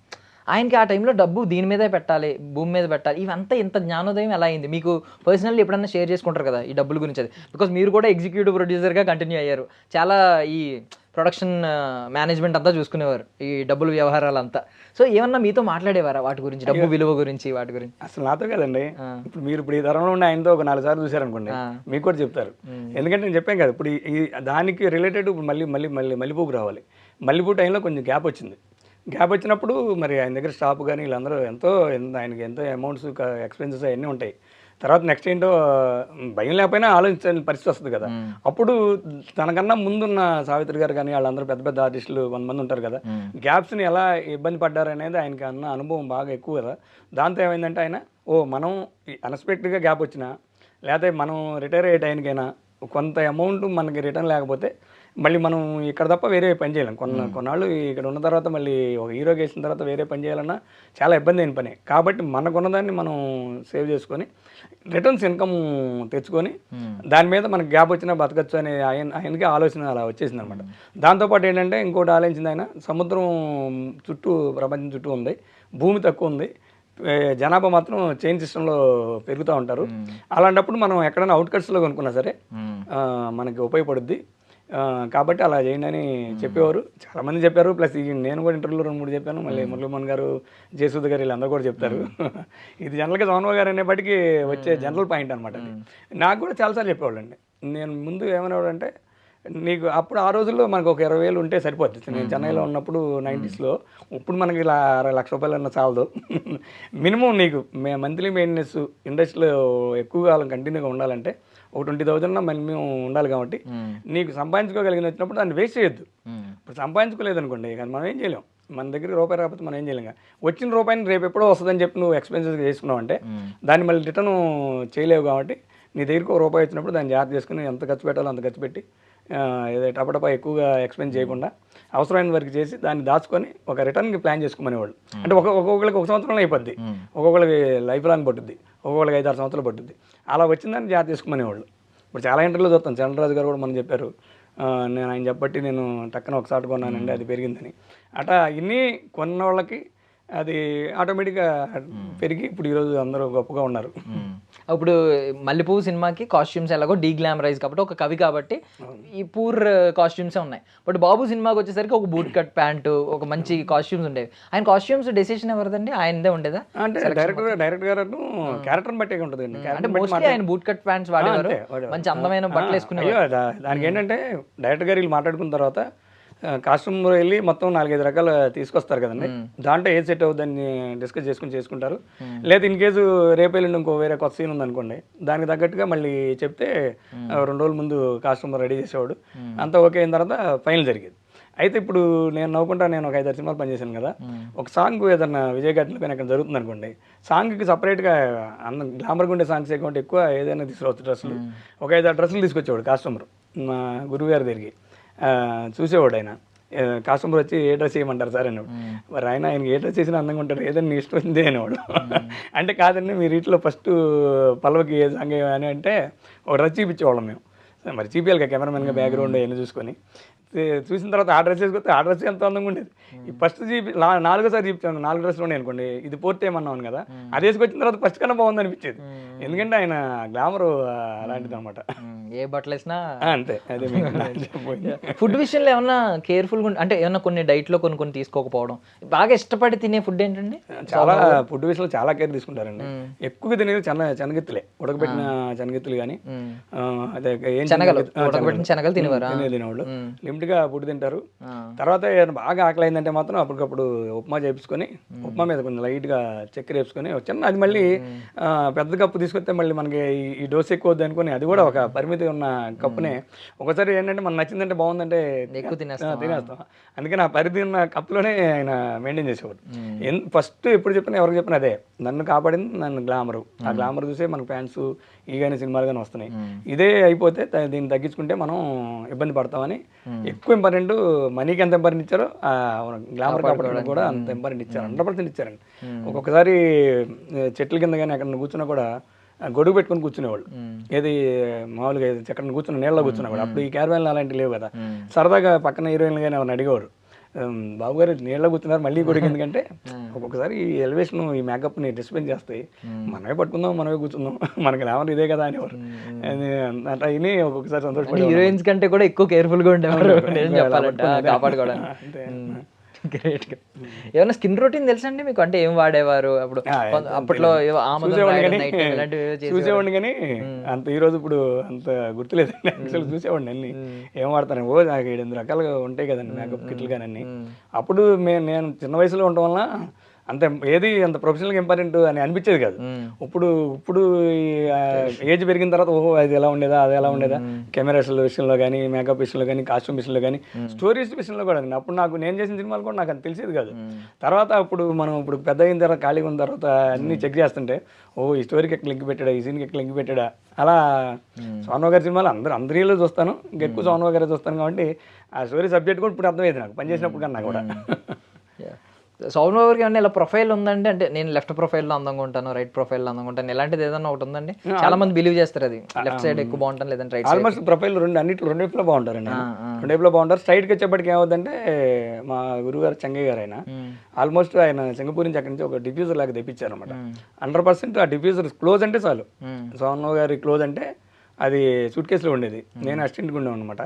ఆయనకి ఆ టైంలో డబ్బు దీని మీదే పెట్టాలి, భూమి మీద పెట్టాలి, ఇవంతా ఇంత జ్ఞానోదయం ఎలా అయింది? మీకు పర్సనల్లీ ఎప్పుడన్నా షేర్ చేసుకుంటారు కదా ఈ డబ్బుల గురించి? అది బికాజ్ మీరు కూడా ఎగ్జిక్యూటివ్ ప్రొడ్యూసర్గా కంటిన్యూ అయ్యారు, చాలా ఈ ప్రొడక్షన్ మేనేజ్మెంట్ అంతా చూసుకునేవారు, ఈ డబ్బుల వ్యవహారాలు అంతా. సో ఏమన్నా మీతో మాట్లాడేవారా వాటి గురించి, డబ్బు విలువ గురించి, వాటి గురించి? అసలు నాతో కదండి. ఇప్పుడు ఈ తరంలో ఉండి ఆయనతో ఒక 4 సార్లు చూసారనుకోండి మీకు కూడా చెప్తారు. ఎందుకంటే నేను చెప్పాను కదా, ఇప్పుడు ఈ దానికి రిలేటెడ్ ఇప్పుడు మల్లెపూకు రావాలి. మల్లెపూ టైంలో కొంచెం గ్యాప్ వచ్చింది. గ్యాప్ వచ్చినప్పుడు మరి ఆయన దగ్గర స్టాఫ్ కానీ వీళ్ళందరూ ఆయనకి ఎంతో అమౌంట్స్ ఎక్స్పెన్సెస్ అవన్నీ ఉంటాయి. తర్వాత నెక్స్ట్ ఏంటో భయం లేకపోయినా ఆలోచించాల్సిన పరిస్థితి వస్తుంది కదా. అప్పుడు తనకన్నా ముందున్న సావిత్రి గారు కానీ వాళ్ళందరూ పెద్ద పెద్ద ఆర్టిస్టులు 100 మంది ఉంటారు కదా, గ్యాప్స్ని ఎలా ఇబ్బంది పడ్డారు అనేది ఆయనకి అన్న అనుభవం బాగా ఎక్కువ కదా. దాంతో ఏమైందంటే ఆయన మనం అన్ఎక్స్పెక్టెడ్గా గ్యాప్ వచ్చినా లేకపోతే మనం రిటైర్ అయ్యే టైంకైనా కొంత అమౌంట్ మనకి రిటర్న్ లేకపోతే మళ్ళీ మనం ఇక్కడ తప్ప వేరే పని చేయలేం. కొన్నాళ్ళు ఇక్కడ ఉన్న తర్వాత మళ్ళీ ఒక హీరోకి వేసిన తర్వాత వేరే పని చేయాలన్నా చాలా ఇబ్బంది అయిన పని. కాబట్టి మనకున్నదాన్ని మనం సేవ్ చేసుకొని రిటర్న్స్ ఇన్కమ్ తెచ్చుకొని దాని మీద మనకు గ్యాప్ వచ్చినా బతకచ్చు అనే ఆయనకి ఆలోచన అలా వచ్చేసింది అనమాట. దాంతోపాటు ఏంటంటే ఇంకోటి ఆలోచించింది ఆయన, సముద్రం చుట్టూ ప్రపంచం చుట్టూ ఉంది, భూమి తక్కువ ఉంది, జనాభా మాత్రం చైన్ సిస్టంలో పెరుగుతూ ఉంటారు. అలాంటప్పుడు మనం ఎక్కడైనా అవుట్కట్స్లో కొనుక్కున్నా సరే మనకి ఉపయోగపడుద్ది. కాబట్టి అలా చేయండి అని చెప్పేవారు, చాలామంది చెప్పారు. ప్లస్ నేను కూడా ఇంటర్వ్యూలో 2-3 చెప్పాను. మళ్ళీ మురళీమోహన్ గారు, జయసూద్ గారు వీళ్ళందరూ కూడా చెప్తారు. ఇది జనరల్గా సోమన్ బాబు గారు అనేప్పటికీ వచ్చే జనరల్ పాయింట్ అనమాట. నాకు కూడా చాలాసార్లు చెప్పేవాళ్ళండి. నేను ముందు ఏమనేవాడంటే, నీకు అప్పుడు ఆ రోజుల్లో మనకు ఒక 20,000 ఉంటే సరిపోద్ది. నేను చెన్నైలో ఉన్నప్పుడు 90స్లో, ఇప్పుడు మనకి ఇలా 60 లక్ష రూపాయలు అన్న చాలదు. మినిమం నీకు మంత్లీ మెయింటెనెన్స్ ఇండస్ట్రీలో ఎక్కువ కాలం కంటిన్యూగా ఉండాలంటే ఒక 20,000 మినిమం ఉండాలి. కాబట్టి నీకు సంపాదించుకోగలిగిన వచ్చినప్పుడు దాన్ని వేస్ట్ చేయొద్దు. ఇప్పుడు సంపాదించుకోలేదనుకోండి కానీ మనం ఏం చేయలేం. మన దగ్గర రూపాయి రాకపోతే మనం ఏం చేయలేం. వచ్చిన రూపాయిని రేపు ఎప్పుడో వస్తుందని చెప్పి నువ్వు ఎక్స్పెన్సెస్ చేసుకున్నావు అంటే దాన్ని మళ్ళీ రిటర్న్ చేయలేవు. కాబట్టి నీ దగ్గరికి ఒక రూపాయి వచ్చినప్పుడు దాన్ని జాగ్రత్త చేసుకుని ఎంత ఖర్చు పెట్టాలో అంత ఖర్చు పెట్టి ఏదో టపటపా ఎక్కువగా ఎక్స్పెన్స్ చేయకుండా అవసరమైన వరకు చేసి దాన్ని దాచుకొని ఒక రిటర్న్కి ప్లాన్ చేసుకోమనేవాళ్ళు. అంటే ఒక్కొక్కరికి 1 సంవత్సరంలో అయిపోద్ది, ఒక్కొక్కరికి లైఫ్ లాంగ్ పట్టుద్ది, ఒక్కొక్కరికి 5-6 సంవత్సరాలు పట్టుద్ది. అలా వచ్చిందని జాగ్రత్త చేసుకోమనేవాళ్ళు. ఇప్పుడు చాలా ఇంటర్వ్యూలో చూస్తాం. చంద్రరాజు గారు కూడా మనం చెప్పారు, నేను ఆయన చెప్పట్టి నేను టక్కన ఒకసారి కొన్నానండి, అది పెరిగిందని. అట్లా ఇన్ని కొన్న వాళ్ళకి అది ఆటోమేటిక్గా పెరిగి ఇప్పుడు ఈరోజు అందరూ గొప్పగా ఉన్నారు. ఇప్పుడు మల్లెపువ్వు సినిమాకి కాస్ట్యూమ్స్ ఎలాగో డీగ్లామరైజ్ కాబట్టి ఒక కవి కాబట్టి ఈ పూర్ కాస్ట్యూమ్సే ఉన్నాయి. బట్ బాబు సినిమాకి వచ్చేసరికి ఒక బూట్ కట్ ప్యాంటు, ఒక మంచి కాస్ట్యూమ్స్ ఉండేవి. ఆయన కాస్ట్యూమ్స్ డెసిషన్ ఎవరిదండి? ఆయనదే ఉండేదా? అంటే డైరెక్టర్ గారు క్యారెక్టర్ని బట్టే ఉంటుందండి. అంటే మోస్ట్లీ ఆయన బూట్ కట్ ప్యాంట్స్ వాడేవారు, మంచి అందమైన బట్టలు వేసుకునేవారు. దానికి ఏంటంటే డైరెక్టర్ గారు వీళ్ళు మాట్లాడుకున్న తర్వాత కాస్ట్యూమ్ వెళ్ళి మొత్తం 4-5 రకాలు తీసుకొస్తారు కదండి. దాంట్లో ఏది సెట్ అవుతుందని డిస్కస్ చేసుకుంటారు. లేదా ఇన్ కేసు రేపు వెళ్ళి ఇంకో వేరే కొత్త సీన్ ఉందనుకోండి, దానికి తగ్గట్టుగా మళ్ళీ చెప్తే 2 రోజుల ముందు కాస్ట్యూమ్ రెడీ చేసేవాడు. అంతా ఓకే అయిన తర్వాత ఫైనల్ జరిగేది. అయితే ఇప్పుడు నేను నవ్వుకుంటా, నేను ఒక 5-6 సినిమాలు పనిచేశాను కదా, ఒక సాంగ్ ఏదన్నా విజయ్ ఘాట్లో కానీ అక్కడ జరుగుతుంది అనుకోండి, సాంగ్కి సపరేట్గా గ్లామర్గా ఉండే సాంగ్స్ అకౌంట్ ఎక్కువ ఏదైనా తీసుకురావచ్చు. డ్రెస్సులు ఒక 5-6 డ్రెస్సులు తీసుకొచ్చేవాడు కాస్ట్యూమర్ మా గురువు గారి దగ్గరికి. చూసేవాడు ఆయన, కాస్ట్యూమర్ వచ్చి ఏ డ్రెస్ చేయమంటారు సార్ అనేవాడు. మరి ఆయనకి ఏ డ్రెస్ చేసినా అందంగా ఉంటారు, ఏదైనా నీ ఇష్టం ఉంది అనేవాడు. అంటే కాదండి మీరు వీటిలో ఫస్ట్ పల్లవికి ఏ సాంగ్ అని అంటే ఒక డ్రెస్ చూపించేవాళ్ళం మేము. మరి చూపించాలి కెమెరామెన్గా బ్యాక్గ్రౌండ్ అవన్నీ చూసుకొని. చూసిన తర్వాత ఆ డ్రెస్ వేసుకొస్తే ఆ డ్రెస్ ఎంత అందంగా ఉండేది. ఈ ఫస్ట్ 4సారి చూపించాను, 4 డ్రెస్లు ఉన్నాయి అనుకోండి, ఇది పూర్తి ఏమన్నాను కదా, అది వేసుకొచ్చిన తర్వాత ఫస్ట్ కన్నా బాగుంది అనిపించేది. ఎందుకంటే ఆయన గ్లామర్ అలాంటిది అనమాట. ఏ బట్టలు వేసినా అంతే. అదే ఫుడ్ విషయంలో ఏమన్నా కేర్ఫుల్గా అంటే ఏమన్నా కొన్ని డైట్లో కొన్ని తీసుకోకపోవడం, బాగా ఇష్టపడి తినే ఫుడ్ ఏంటండి? చాలా ఫుడ్ విషయంలో చాలా కేర్ తీసుకుంటారండి. ఎక్కువగా తినేది శనగెత్తులే, ఉడకబెట్టిన శనగెత్తులు కానీ అదే శనగలు తినేవాళ్ళు. లిమిట్గా ఫుడ్ తింటారు. తర్వాత బాగా ఆకలి అయిందంటే మాత్రం అప్పటికప్పుడు ఉప్మా చేపించుకొని, ఉప్మా మీద కొంచెం లైట్గా చక్కెర వేసుకొని చిన్న, అది మళ్ళీ పెద్ద కప్పు తీసుకొస్తే మళ్ళీ మనకి ఈ డోస్ ఎక్కువ వద్దు అనుకుని అది కూడా ఒక పరిమితి ఉన్న కప్పునే ఒకసారి ఏంటంటే మనకు నచ్చిందంటే బాగుందంటే ఎక్కువ తినేస్తాం. అందుకని ఆ పరిధి ఉన్న కప్పులోనే ఆయన మెయింటైన్ చేసేవారు. ఫస్ట్ ఎప్పుడు చెప్పినా ఎవరికి చెప్పినా అదే, నన్ను కాపాడింది నన్ను గ్లామరు. ఆ గ్లామర్ చూసే మనకు ఫ్యాన్స్ ఈ కానీ సినిమాలు కానీ వస్తున్నాయి. ఇదే అయిపోతే దీన్ని తగ్గించుకుంటే మనం ఇబ్బంది పడతామని ఎక్కువ ఇంపార్టెంట్, మనీకి ఎంత ఇంపార్టెంట్ ఇచ్చారో గ్లామర్ కాపాడడం కూడా అంత ఇంపార్టెంట్ ఇచ్చారు. 100% ఇచ్చారండి. ఒక్కొక్కసారి చెట్ల కింద కానీ అక్కడ కూర్చున్నా కూడా గొడుగు పెట్టుకొని కూర్చునేవాళ్ళు. ఏది మామూలుగా ఎక్కడ కూర్చున్న నీళ్ళలో కూర్చునేవాడు. అప్పుడు ఈ క్యారవాన్లు అలాంటివి లేవు కదా. సరదాగా పక్కన హీరోయిన్లు కానీ ఎవరిని అడిగేవారు, బాబు గారు నీళ్ళలో కూర్చున్నారు మళ్ళీ గొడుగు ఎందుకంటే ఒక్కొక్కసారి ఈ ఎలివేషన్ ఈ మేకప్ని డిస్టర్బెన్స్ చేస్తాయి, మనమే పట్టుకుందాం మనమే కూర్చుందాం, మనకి లేవరు ఇదే కదా అనేవారు. అట్లా ఇని ఒక్కొక్కసారి సంతోషపడి హీరోయిన్స్ కంటే కూడా ఎక్కువ కేర్ఫుల్గా ఉండేవారు కాపాడుకోవడానికి. గ్రేట్. ఏమైనా స్కిన్ రొటీన్ తెలుసా అండి మీకు? అంటే ఏం వాడేవారు అప్పుడు? అప్పట్లో చూసేవాడిని కానీ అంత ఈ రోజు ఇప్పుడు అంత గుర్తులేదండి. యాక్చువల్ చూసేవాడిని అన్ని ఏం వాడతాను. నాకు 7-8 రకాలుగా ఉంటాయి కదండి మేకప్ కిట్లు కానీ అన్ని. అప్పుడు నేను చిన్న వయసులో ఉండటం వల్ల అంత ఏది అంత ప్రొఫెషనల్గా ఇంపార్టెంట్ అని అనిపించేది కాదు. ఇప్పుడు ఏజ్ పెరిగిన తర్వాత ఓహో అది ఎలా ఉండేదా అది ఎలా ఉండేదా, కెమెరాస్ విషయంలో కానీ మేకప్ విషయంలో కానీ కాస్ట్యూమ్ విషయంలో కానీ స్టోరీస్ విషయంలో కూడా. అప్పుడు నేను చేసిన సినిమాలు కూడా నాకు అది తెలిసేది కాదు. తర్వాత ఇప్పుడు పెద్ద అయిన తర్వాత ఖాళీగా ఉన్న తర్వాత అన్ని చెక్ చేస్తుంటే ఓ ఈ స్టోరీకి ఎక్కడ లింక్ పెట్టాడా, ఈ సీన్కి ఎక్కడ లింక్ పెట్టాడా, అలా సోనో గారి సినిమాలు అందరిలో చూస్తాను. ఇంకెక్కువ సోనో గారే చూస్తాను కాబట్టి ఆ స్టోరీ సబ్జెక్ట్ కూడా ఇప్పుడు అర్థమైంది నాకు పనిచేసినప్పుడు కన్నా కూడా. సౌండ్ ఓవర్కి ఏమన్నా ఇలా ప్రొఫైల్ ఉందండి? అంటే నేను లెఫ్ట్ ప్రొఫైల్లో అందంగా ఉంటాను, రైట్ ప్రొఫైల్లో అందంగా ఉంటాను, ఇలాంటిది ఏదన్నా ఒకటి ఉందండి? చాలా మంది బిలీవ్ చేస్తారు అది లెఫ్ట్ సైడ్ ఎక్కువ బాగుంటాను లేదంటే రైట్. ఆల్మోస్ట్ ప్రొఫైల్ రెండు వైపులో బాగుంటారండి. రెండు వైపులో బాగుంటారు. స్ట్రైట్కి వచ్చేప్పటికి ఏమవుతుందంటే మా గురువు గారు చెంగయ్య గారు ఆయన ఆల్మోస్ట్ ఆయన సింగపూర్ నుంచి అక్కడి నుంచి ఒక డిఫ్యూజర్ లాగా తెప్పించారు అనమాట. 100% ఆ డిఫ్యూజర్ క్లోజ్ అంటే చాలు. సోనో గారి క్లోజ్ అంటే అది సూట్ కేసులో ఉండేది. నేను అసిస్టెంట్గా ఉండేవాను అనమాట.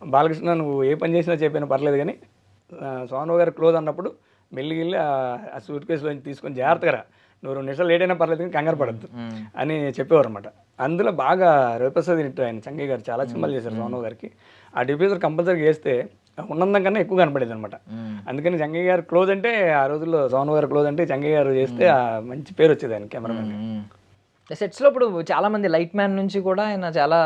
బాలకృష్ణ నువ్వు ఏ పని చేసినా చెప్పినా పర్లేదు కానీ సోనో గారు క్లోజ్ అన్నప్పుడు మెల్లిగిల్లి ఆ సూట్ కేసులో తీసుకొని జాగ్రత్తగా రా, నువ్వు 2 నిమిషాలు లేట్ అయినా పర్లేదు కానీ కంగారు పడద్దు అని చెప్పేవారు అనమాట. అందులో బాగా రవిప్రసాద్ ఇంటూ ఆయన చెంగయ్య గారు చాలా సినిమాలు చేశారు సోనో గారికి. ఆ డిఫ్యూజర్ కంపల్సరీగా వేస్తే ఉన్నందం కన్నా ఎక్కువ కనపడేది అనమాట. అందుకని చెంగయ్య గారు క్లోజ్ అంటే ఆ రోజుల్లో సోనో గారు క్లోజ్ అంటే చెంగయ్య గారు చేస్తే ఆ మంచి పేరు వచ్చేది ఆయన కెమెరామెన్. సెట్స్లో ఇప్పుడు చాలామంది లైట్ మ్యాన్ నుంచి కూడా ఆయన చాలా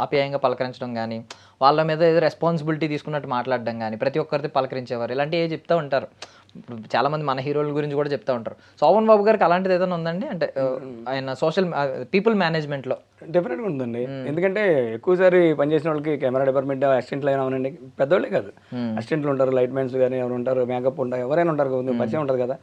ఆప్యాయంగా పలకరించడం కానీ, వాళ్ళ మీద ఏదో రెస్పాన్సిబిలిటీ తీసుకున్నట్టు మాట్లాడడం కానీ, ప్రతి ఒక్కరితో పలకరించేవారు, ఇలాంటివి చెప్తూ ఉంటారు. ఇప్పుడు చాలామంది మన హీరోల గురించి కూడా చెప్తూ ఉంటారు. శోభన్ బాబు గారికి అలాంటిది ఏదైనా ఉందండి? అంటే ఆయన సోషల్ పీపుల్ మేనేజ్మెంట్లో డెఫినెట్గా ఉందండి. ఎందుకంటే ఎక్కువసారి పనిచేసిన వాళ్ళకి కెమెరా డిపార్ట్మెంట్ అసిస్టెంట్లు అయినా అవునండి, పెద్దవాళ్ళే కాదు అసిస్టెంట్లు ఉంటారు, లైట్ మ్యాన్స్ కానీ ఎవరు ఉంటారు, మేకప్ ఉంటారు, ఎవరైనా ఉంటారు కదా, పరిచయం ఉంటుంది కదా,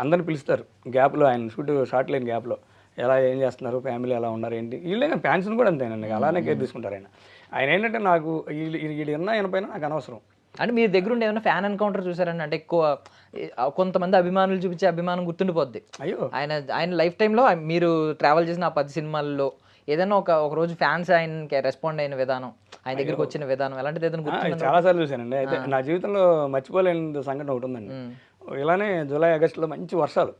అందరిని పిలుస్తారు గ్యాప్లో. ఆయన షార్ట్ లేని గ్యాప్లో ఎలా ఏం చేస్తున్నారు, ఫ్యామిలీ ఎలా ఉన్నారు ఏంటి, వీళ్ళే ఫ్యాన్స్ని కూడా అంతేనండి అలానే కేర్ తీసుకుంటారు ఆయన. ఆయన ఏంటంటే నాకు వీళ్ళు ఉన్న ఆయన పైన నాకు అనవసరం. అంటే మీ దగ్గర ఉండే ఏమైనా ఫ్యాన్ ఎన్కౌంటర్ చూసారండి? అంటే ఎక్కువ కొంతమంది అభిమానులు చూపించే అభిమానం గుర్తుండిపోద్ది. అయ్యో ఆయన లైఫ్ టైంలో మీరు ట్రావెల్ చేసిన ఆ 10 సినిమాల్లో ఏదైనా ఒక రోజు ఫ్యాన్స్ ఆయనకి రెస్పాండ్ అయిన విధానం, ఆయన దగ్గరికి వచ్చిన విధానం ఎలాంటిది ఏదైనా గుర్తుందా? చాలాసార్లు చూశానండి. అయితే నా జీవితంలో మర్చిపోలేని సంఘటన ఒకటి ఉందండి. ఇలానే జూలై ఆగస్టులో మంచి వర్షాలు,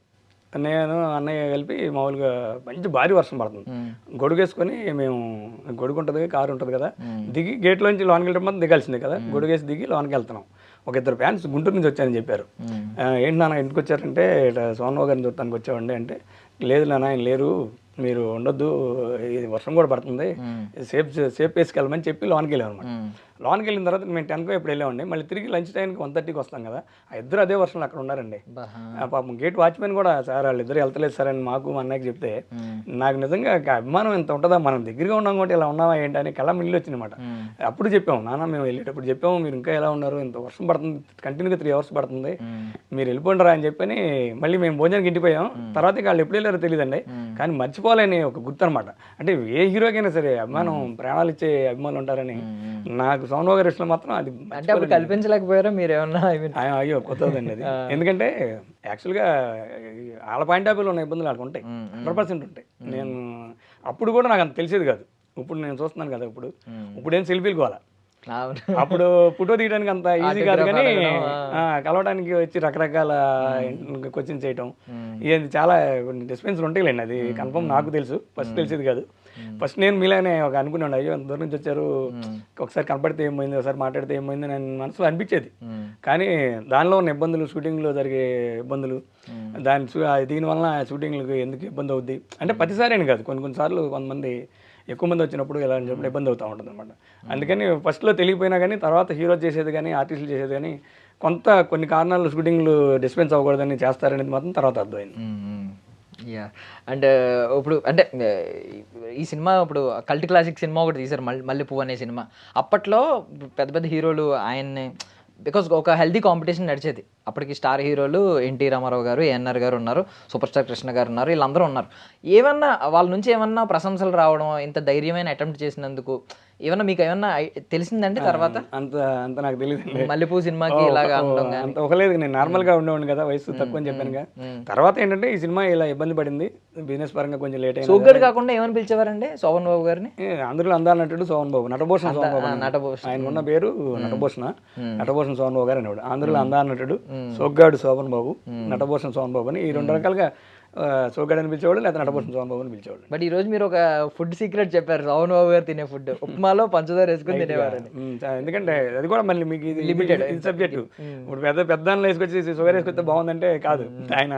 నేను అన్నయ్య కలిపి మామూలుగా మంచి భారీ వర్షం పడుతుంది. గొడుగేసుకొని మేము, గొడుగు ఉంటుంది, కారు ఉంటుంది కదా, దిగి గేట్లోంచి లోనికి వెళ్ళడం మాత్రం దిగాల్సిందే కదా, గొడుగేసి దిగి లోనికి వెళ్తున్నాం. ఒక ఇద్దరు ఫ్యాన్స్ గుంటూరు నుంచి వచ్చారని చెప్పారు. ఏంటి నాన్న ఇంటికి వచ్చారంటే ఇట్లా సోనబాబు గారిని చూడటానికి వచ్చామండి అంటే, లేదు నాన్న ఆయన లేరు, మీరు ఉండొద్దు, ఇది వర్షం కూడా పడుతుంది, సేఫ్ ప్లేస్కి వెళ్ళమని చెప్పి లోనికి వెళ్ళాం అనమాట. లోనికి వెళ్ళిన తర్వాత మేము 10కి ఎప్పుడు వెళ్ళామండి, మళ్ళీ తిరిగి లంచ్ టైంకి 1:30కి వస్తాం కదా, ఆ ఇద్దరు అదే వర్షంలో అక్కడ ఉన్నారండి. పాపం గేట్ వాచ్మెన్ కూడా, సార్ వాళ్ళు ఇద్దరు వెళ్తలేదు సార్ అని మాకు మా అన్నయ్యకి చెప్తే, నాకు నిజంగా అభిమానం ఎంత ఉంటుందా, మనం దగ్గరగా ఉన్నాం కాబట్టి ఇలా ఉన్నావా ఏంటి అని కళ్ళ మిల్లి వచ్చిందన్నమాట. అప్పుడు చెప్పాము, నాన్న మేము వెళ్ళేటప్పుడు చెప్పాము, మీరు ఇంకా ఎలా ఉన్నారు, ఇంత వర్షం పడుతుంది, కంటిన్యూగా 3 hours పడుతుంది, మీరు వెళ్ళిపోండిరా అని చెప్పని మళ్ళీ మేము భోజనానికి ఇంటిపోయాం. తర్వాత వాళ్ళు ఎప్పుడు వెళ్ళారో తెలియదండి, కానీ మర్చిపోవాలని ఒక గుర్తు అనమాట. అంటే ఏ హీరోకైనా సరే అభిమానం, ప్రాణాలు ఇచ్చే అభిమానులు ఉంటారని నాకు సోనబాబు గారి విషయంలో మాత్రం అది అంటే అప్పుడు కల్పించలేకపోయారా మీరు ఏమన్నా? అయ్యో కొత్తదండి అది. ఎందుకంటే యాక్చువల్గా వాళ్ళ పాయింట్ ఆఫ్ వ్యూలో ఉన్న ఇబ్బందులు వాళ్ళకు ఉంటాయి, 100% ఉంటాయి. నేను అప్పుడు కూడా నాకు అంత తెలిసేది కాదు, ఇప్పుడు నేను చూస్తున్నాను కదా, ఇప్పుడు ఏం సెల్ఫీలు కోవాలా, అప్పుడు ఫోటో తీయడానికి అంత ఈజీ కాదు, కానీ కలవడానికి వచ్చి రకరకాల క్వశ్చన్ చేయటం, ఇది చాలా డిస్పెన్స్లు ఉంటాయిలేండి, అది కన్ఫర్మ్ నాకు తెలుసు, ఫస్ట్ తెలిసేది కాదు. ఫస్ట్ నేను మీలానే ఒక అనుకున్నాను, అయ్యో ఎంత దూరం నుంచి వచ్చారు, ఒకసారి కనపడితే ఏమైంది, ఒకసారి మాట్లాడితే ఏమైంది నేను మనసులో అనిపించేది. కానీ దానిలో ఉన్న ఇబ్బందులు, షూటింగ్లో జరిగే ఇబ్బందులు, దీనివల్ల షూటింగ్లకు ఎందుకు ఇబ్బంది అవుద్ది అంటే ప్రతిసారి అని కాదు, కొన్నిసార్లు కొంతమంది ఎక్కువ మంది వచ్చినప్పుడు ఇలా అని చెప్పిన ఇబ్బంది అవుతూ ఉంటుంది అనమాట. అందుకని ఫస్ట్లో తెలియపోయినా కానీ తర్వాత హీరో చేసేది కానీ ఆర్టిస్టులు చేసేది కానీ కొన్ని కారణాలు షూటింగ్లు డిస్పెన్స్ అవ్వకూడదని చేస్తారనేది మాత్రం తర్వాత అర్థమైంది. యా అండ్ ఇప్పుడు అంటే ఈ సినిమా ఇప్పుడు కల్ట్ క్లాసిక్ సినిమా ఒకటి తీశారు, మల్లెపువ్వు అనే సినిమా. అప్పట్లో పెద్ద పెద్ద హీరోలు ఆయన్ని, బికాస్ ఒక హెల్దీ కాంపిటీషన్ నడిచేది అప్పటికి. స్టార్ హీరోలు ఎన్టీ రామారావు గారు, ఏఎన్ఆర్ గారు ఉన్నారు, సూపర్ స్టార్ కృష్ణ గారు ఉన్నారు, వీళ్ళందరూ ఉన్నారు. ఏమన్నా వాళ్ళ నుంచి ఏమన్నా ప్రశంసలు రావడం, ఇంత ధైర్యమైన అటెంప్ట్ చేసినందుకు ఏమన్నా మీకు ఏమన్నా తెలిసిందండి తర్వాత? అంత నాకు తెలియదు. మల్లెపువ్వు సినిమాకి ఇలాగా అంత ఒకలేదు, నేను నార్మల్గా ఉండేవాడిని కదా, వయసు తక్కువ అని చెప్పాను. తర్వాత ఏంటంటే ఈ సినిమా ఇలా ఇబ్బంది పడింది, బిజినెస్ పరంగా కొంచెం లేట్ అయింది. సోగ్గాడు కాకుండా ఏమని పిలిచేవారండి శోభన్ బాబు గారిని? అందరూ అందాల నటుడు శోభన్ బాబు, నటభూషణ శోభన్ బాబు, ఆయన ఉన్న పేరు నటభూషణ శోభన్ బాబు గారు అనేవాడు. ఆంధ్రలో అందాల నటుడు సోగ్గాడు శోభన్ బాబు, నటభూషణ శోభన్ బాబు అని ఈ 2 రకాలుగా సోగ్గాడు అని పిలిచేవాడు, లేదా నటభూషణ శోభన్ బాబు అని పిలిచేవాడు. బట్ ఈ రోజు మీరు ఒక ఫుడ్ సీక్రెట్ చెప్పారు, శోభన్ బాబు గారు తినే ఫుడ్ ఉప్మాలో పంచదార వేసుకుని తినేవారని. ఎందుకంటే అది కూడా మళ్ళీ మీకు ఇది లిమిటెడ్ సబ్జెక్టు. ఇప్పుడు పెద్ద వేసుకొచ్చి షుగర్ వేసుకొస్తే బాగుందంటే కాదు, ఆయన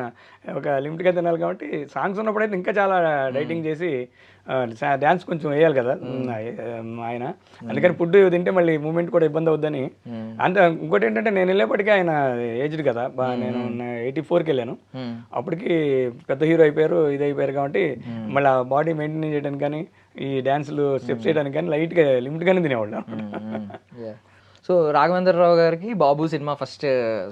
ఒక లిమిట్గా తినాలి. కాబట్టి సాంగ్స్ ఉన్నప్పుడు అయితే ఇంకా చాలా డైటింగ్ చేసి డ్యాన్స్ కొంచెం వేయాలి కదా ఆయన, అందుకని ఫుడ్ తింటే మళ్ళీ మూమెంట్ కూడా ఇబ్బంది అవుద్దని. అంటే ఇంకోటి ఏంటంటే నేను వెళ్ళేప్పటికీ ఆయన ఏజ్డ్ కదా, నేను 84కి వెళ్ళాను, అప్పటికి పెద్ద హీరో అయిపోయారు, ఇది అయిపోయారు. కాబట్టి మళ్ళీ ఆ బాడీ మెయింటైన్ చేయడానికి కానీ ఈ డ్యాన్సులు స్టెప్స్ చేయడానికి కానీ లైట్గా లిమిట్గానే తినేవాళ్ళు. సో రాఘవేంద్రరావు గారికి బాబు సినిమా, ఫస్ట్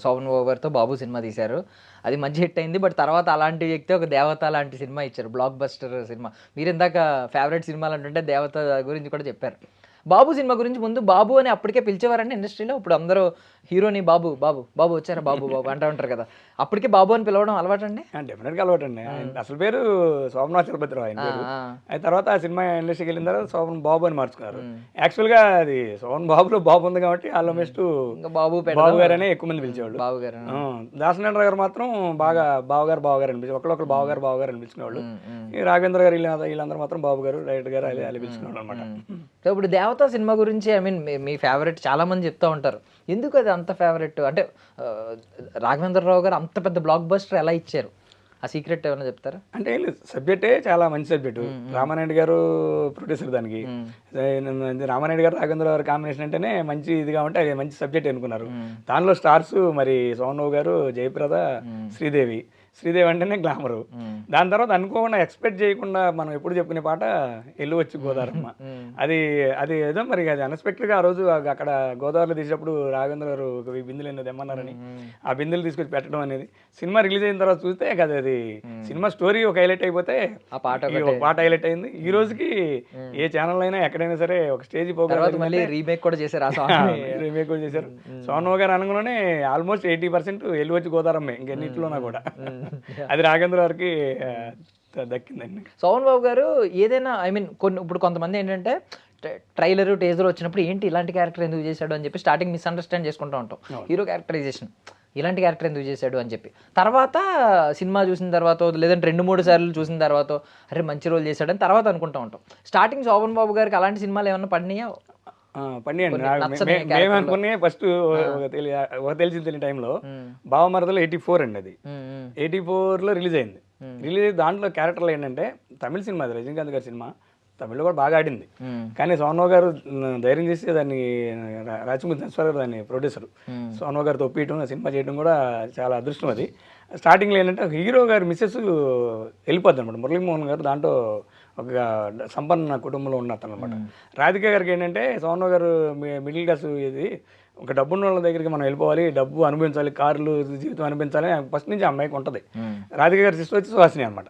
శోభన్ బాబు గారితో బాబు సినిమా తీశారు, అది మంచి హిట్ అయింది. బట్ తర్వాత అలాంటి వ్యక్తి ఒక దేవత లాంటి సినిమా ఇచ్చారు, బ్లాక్ బస్టర్ సినిమా. మీరు ఇందాక ఫేవరెట్ సినిమాలు అంటుంటే దేవత గురించి కూడా చెప్పారు. బాబు సినిమా గురించి ముందు బాబు అని అప్పటికే పిలిచేవారండి ఇండస్ట్రీలో? ఇప్పుడు అందరూ హీరోని బాబు బాబు బాబు వచ్చారా బాబు బాబు అంటూ ఉంటారు కదా, అప్పటికే బాబు అని పిలవడం అలవాటు అండి? డెఫినెట్గా అలవాటు అండి. అసలు పేరు శోభనాథ్ చలపతిరావు ఆయన పేరు. అయితే తర్వాత ఆ సినిమా ఇండస్ట్రీకి వెళ్ళిన తర్వాత శోభన్ బాబు అని మార్చుకున్నారు. యాక్చువల్గా అది శోభన్ బాబులో బాబు ఉంది కాబట్టి ఆల్మోస్ట్ బాబు గారు అనే ఎక్కువ మంది పిలిచేవాళ్ళు. బాబు గారు. దాసనారాయణ గారు మాత్రం బాగా బావగారు అనిపించారు, ఒకళ్ళు బావగారు అనిపించుకునేవాళ్ళు. ఈ రాఘవేంద్ర గారు వీళ్ళందరూ మాత్రం బాబు గారు, డైరెక్టర్ గారు అలా పిలుచుకునేవాళ్ళు అనమాట. సో ఇప్పుడు దేవతా సినిమా గురించి ఐ మీన్ మీ ఫేవరెట్ చాలా మంది చెప్తూ ఉంటారు, ఎందుకు అది అంత ఫేవరెట్ అంటే రాఘవేంద్రరావు గారు అంత పెద్ద బ్లాక్ బస్టర్ ఎలా ఇచ్చారు, ఆ సీక్రెట్ ఏమైనా చెప్తారా? అంటే సబ్జెక్టే చాలా మంచి సబ్జెక్టు. రామానాయుడు గారు ప్రొడ్యూసర్ దానికి, రామానాయుడు గారు రాఘవేంద్ర గారు కాంబినేషన్ అంటేనే మంచి ఇదిగా ఉంటే అది మంచి సబ్జెక్ట్ అనుకున్నారు. దానిలో స్టార్స్ మరి సోమన్ బాబు గారు, జయప్రద, శ్రీదేవి అంటేనే గ్లామరు. దాని తర్వాత అనుకోకుండా ఎక్స్పెక్ట్ చేయకుండా మనం ఎప్పుడు చెప్పుకునే పాట ఎల్లు వచ్చి గోదావరమ్మ, అది ఏదో మరి అది అన్ఎక్స్పెక్టెడ్గా ఆ రోజు అక్కడ గోదావరిలో తీసినప్పుడు రాఘవేంద్ర గారు బిందులు ఎన్నో తెమ్మన్నారని ఆ బిందులు తీసుకొచ్చి పెట్టడం అనేది సినిమా రిలీజ్ అయిన తర్వాత చూస్తే అది అది సినిమా స్టోరీ ఒక హైలైట్ అయిపోతే ఆ పాట ఈ ఒక పాట హైలైట్ అయింది. ఈ రోజుకి ఏ ఛానల్ అయినా ఎక్కడైనా సరే ఒక స్టేజ్ తర్వాత మళ్ళీ రీమేక్ కూడా చేశారు ఆ సాంగ్. రీమేక్ కూడా చేశారు. సోను గారు అనగానే ఆల్మోస్ట్ 80% వెళ్ళి వచ్చి గోదారమ్మే ఇంకెన్నింటిలోనా కూడా. అది రాఘేంద్ర గారికి దక్కిందండి. సోమన్ బాబు గారు ఏదైనా ఐ మీన్ ఇప్పుడు కొంతమంది ఏంటంటే ట్రైలర్ టేజర్ వచ్చినప్పుడు ఏంటి ఇలాంటి క్యారెక్టర్ ఎందుకు చేశాడు అని చెప్పి స్టార్టింగ్ మిస్అండర్స్టాండ్ చేసుకుంటూ ఉంటాం. హీరో క్యారెక్టరైజేషన్ ఇలాంటి క్యారెక్టర్ ఎందుకు చేశాడు అని చెప్పి, తర్వాత సినిమా చూసిన తర్వాత లేదంటే 2-3 సార్లు చూసిన తర్వాత అరే మంచి రోల్ చేశాడని తర్వాత అనుకుంటూ ఉంటాం. స్టార్టింగ్ శోభన్ బాబు గారికి అలాంటి సినిమాలు ఏమన్నా పడినాయా? పండియండి. మేము అనుకునే ఫస్ట్ తెలిసిన తెలియని టైంలో బావమరదలో 84 అండి, అది 84లో రిలీజ్ అయింది. రిలీజ్ అయ్యి దాంట్లో క్యారెక్టర్లు ఏంటంటే తమిళ సినిమా, అది రజనీకాంత్ గారి సినిమా, తమిళ్లో కూడా బాగా ఆడింది. కానీ సోనో గారు ధైర్యం చేసి దాన్ని రాజమౌళి నరసింహారావు గారు దాన్ని ప్రొడ్యూసర్ సోనో గారితో ఒప్పియటం సినిమా చేయడం కూడా చాలా అదృష్టం. అది స్టార్టింగ్లో ఏంటంటే హీరో గారు మిస్సెస్ వెళ్ళిపోద్ది అనమాట. మురళీమోహన్ గారు దాంట్లో ఒక సంపన్న కుటుంబంలో ఉన్న అతను అనమాట. రాధిక గారికి ఏంటంటే సోనో గారు మిడిల్ క్లాస్, ఇది ఒక డబ్బున్న వాళ్ళ దగ్గరికి మనం వెళ్ళిపోవాలి, డబ్బు అనుభవించాలి, కార్లు జీవితం అనిపించాలి ఫస్ట్ నుంచి అమ్మాయికి ఉంటుంది. రాధిక గారి సిస్టర్ వచ్చి సుహాసిని అనమాట.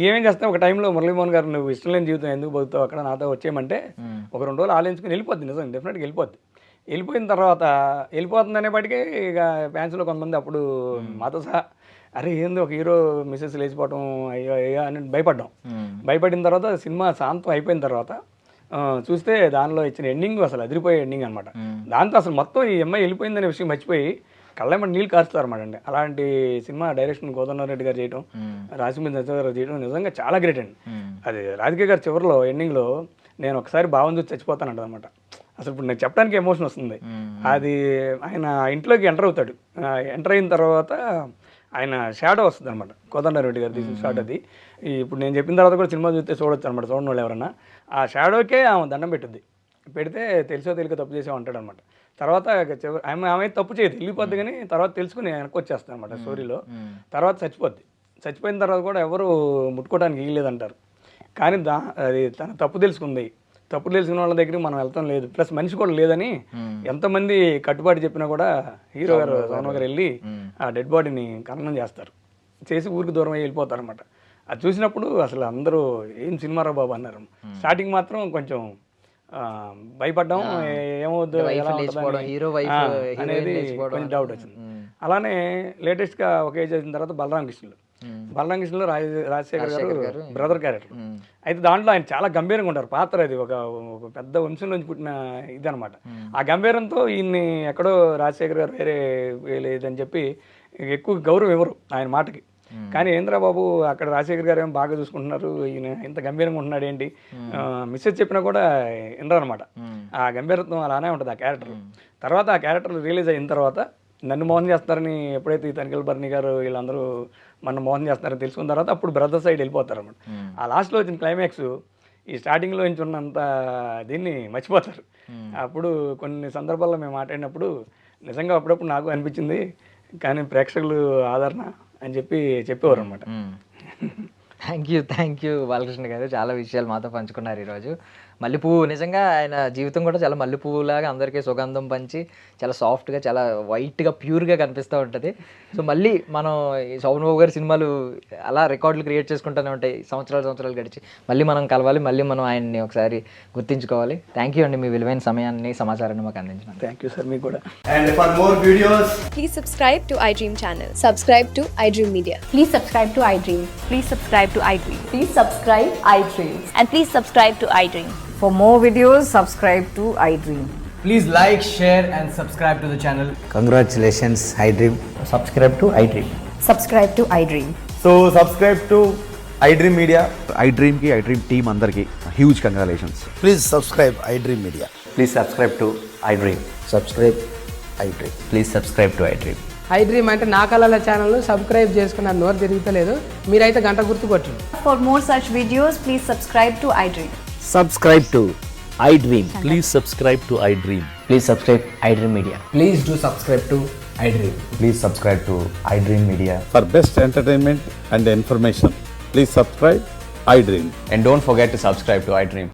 ఏమేం చేస్తాం ఒక టైంలో మురళీమోహన్ గారు నువ్వు ఇష్టం లేని జీవితం ఎందుకు బతుకుతావు అక్కడ నాతో వచ్చేయమంటే ఒక 2 రోజులు ఆలోచించుకుని వెళ్ళిపోద్ది. నిజం డెఫినెట్గా వెళ్ళిపోద్ది. వెళ్ళిపోయిన తర్వాత వెళ్ళిపోతుంది అనేప్పటికీ ఇక ఫ్యాన్స్లో కొంతమంది అప్పుడు మాతో సహా అరే ఏంది ఒక హీరో మిస్సెస్ లేచిపోవటం అయ్యో అయ్యో అని భయపడ్డాం. భయపడిన తర్వాత సినిమా శాంతం అయిపోయిన తర్వాత చూస్తే దానిలో ఇచ్చిన ఎండింగ్ అసలు అదిరిపోయే ఎండింగ్ అనమాట. దాంతో అసలు మొత్తం ఈ అమ్మాయి వెళ్ళిపోయిందనే విషయం మర్చిపోయి కళ్ళేమని నీళ్ళు కారుస్తారు అనమాట అండి. అలాంటి సినిమా డైరెక్షన్ గోదావరి గారు చేయడం, రాజమౌళి నరసింహారావు గారు చేయడం నిజంగా చాలా గ్రేట్ అండి. అది రాధిక గారి చివరిలో ఎండింగ్లో నేను ఒకసారి భావం చూసి చచ్చిపోతానంట అనమాట. అసలు ఇప్పుడు నాకు చెప్పడానికి ఎమోషన్ వస్తుంది. అది ఆయన ఇంట్లోకి ఎంటర్ అవుతాడు. ఎంటర్ అయిన తర్వాత ఆయన షాడో వస్తుంది అనమాట. కోదండరెడ్డి గారు తీసిన షాట్ అది. ఇప్పుడు నేను చెప్పిన తర్వాత కూడా సినిమా చూస్తే చూడొచ్చు అనమాట, చూడండి వాళ్ళు ఎవరన్నా. ఆ షాడోకే ఆమె దండం పెట్టుద్ది. పెడితే తెలిసో తెలియక తప్పు చేసావు అంటాడు అనమాట. తర్వాత ఆమె తప్పు చేయదు, వెళ్ళిపోద్ది. కానీ తర్వాత తెలుసుకుని వెనక్కి వచ్చేస్తాను అనమాట స్టోరీలో. తర్వాత చచ్చిపోద్ది. చచ్చిపోయిన తర్వాత కూడా ఎవరు ముట్టుకోవడానికి ఇయ్యలేదంటారు. కానీ అది తన తప్పు తెలుసుకుంది. తప్పు తెలిసిన వాళ్ళ దగ్గరికి మనం వెళ్తాం లేదు, ప్లస్ మనిషి కూడా లేదని ఎంతమంది కట్టుబాటు చెప్పినా కూడా హీరో గారు సోను గారు వెళ్ళి ఆ డెడ్ బాడీని ఖననం చేస్తారు. చేసి ఊరికి దూరం అయ్యి వెళ్ళిపోతారు అనమాట. అది చూసినప్పుడు అసలు అందరూ ఏం సినిమారా బాబు అన్నారు. స్టార్టింగ్ మాత్రం కొంచెం భయపడ్డాం, ఏమవుద్దు అనేది కొంచెం డౌట్ వచ్చింది. అలానే లేటెస్ట్గా ఒక ఏజ్ అయిన తర్వాత బలరామ కృష్ణలో రాజశేఖర్ గారు బ్రదర్ క్యారెక్టర్. అయితే దాంట్లో ఆయన చాలా గంభీరంగా ఉంటారు. పాత్ర అది ఒక పెద్ద వంశం నుంచి పుట్టిన ఇది అనమాట. ఆ గంభీరంతో ఈయన్ని ఎక్కడో రాజశేఖర్ గారు వేరే లేదని చెప్పి ఎక్కువ గౌరవం ఇవ్వరు ఆయన మాటకి. కానీ ఏంద్రబాబు అక్కడ రాజశేఖర్ గారు ఏమో బాగా చూసుకుంటున్నారు, ఈయన ఇంత గంభీరంగా ఉంటున్నాడు ఏంటి, మిస్సెస్ చెప్పినా కూడా వినరు అనమాట. ఆ గంభీరత్వం అలానే ఉంటుంది ఆ క్యారెక్టర్. తర్వాత ఆ క్యారెక్టర్ రిలీజ్ అయిన తర్వాత నన్ను మోహన్ చేస్తారని ఎప్పుడైతే ఈ తనిఖీల భరణి గారు వీళ్ళందరూ మన మోహన్ చేస్తారని తెలుసుకున్న తర్వాత అప్పుడు బ్రదర్ సైడ్ వెళ్ళిపోతారు అనమాట. ఆ లాస్ట్లో వచ్చిన క్లైమాక్స్ ఈ స్టార్టింగ్లో నుంచి ఉన్నంత దీన్ని మర్చిపోతారు. అప్పుడు కొన్ని సందర్భాల్లో మేము మాట్లాడినప్పుడు నిజంగా అప్పుడప్పుడు నాకు అనిపించింది, కానీ ప్రేక్షకులు ఆదరణ అని చెప్పేవారు అనమాట. థ్యాంక్ యూ బాలకృష్ణ గారు, చాలా విషయాలు మాతో పంచుకున్నారు ఈరోజు. మల్లెపువ్వు నిజంగా ఆయన జీవితం కూడా చాలా మల్లెపువ్వులాగా అందరికీ సుగంధం పంచి చాలా సాఫ్ట్గా చాలా వైట్గా ప్యూర్గా కనిపిస్తూ ఉంటుంది. సో మళ్ళీ మనం ఈ శోభన్ బాబు గారి సినిమాలు అలా రికార్డులు క్రియేట్ చేసుకుంటూనే ఉంటాయి సంవత్సరాలు గడిచి. మళ్ళీ మనం కలవాలి, మళ్ళీ మనం ఆయన్ని ఒకసారి గుర్తించుకోవాలి. థ్యాంక్ యూ అండి, మీ విలువైన సమయాన్ని సమాచారాన్ని మాకు అందించిన. థ్యాంక్ యూ సార్, మీకు కూడా. And for more videos, please subscribe to iDream channel. Subscribe to iDream Media. Please subscribe to iDream. Please subscribe to iDream. Please subscribe iDream. And please subscribe to iDream. For more videos, subscribe to iDream. please like, share and subscribe to the channel. Congratulations, iDream. Subscribe to iDream. Subscribe to iDream. So subscribe to iDream Media. iDream ki iDream team andarki huge congratulations. Please subscribe iDream Media. Please subscribe to iDream. Subscribe iDream. Please subscribe to iDream. iDream అంటే నా కళల channel subscribe చేసుకున్న నోరు తిరుగుతలేదు, మీరైతే గంట గుర్తు కొట్టండి. For more such videos, please subscribe to iDream. Subscribe to iDream. Please subscribe to iDream. Please subscribe iDream Media. Please do subscribe to iDream. Please subscribe to iDream Media. For best entertainment and information, please subscribe iDream. And don't forget to subscribe to iDream.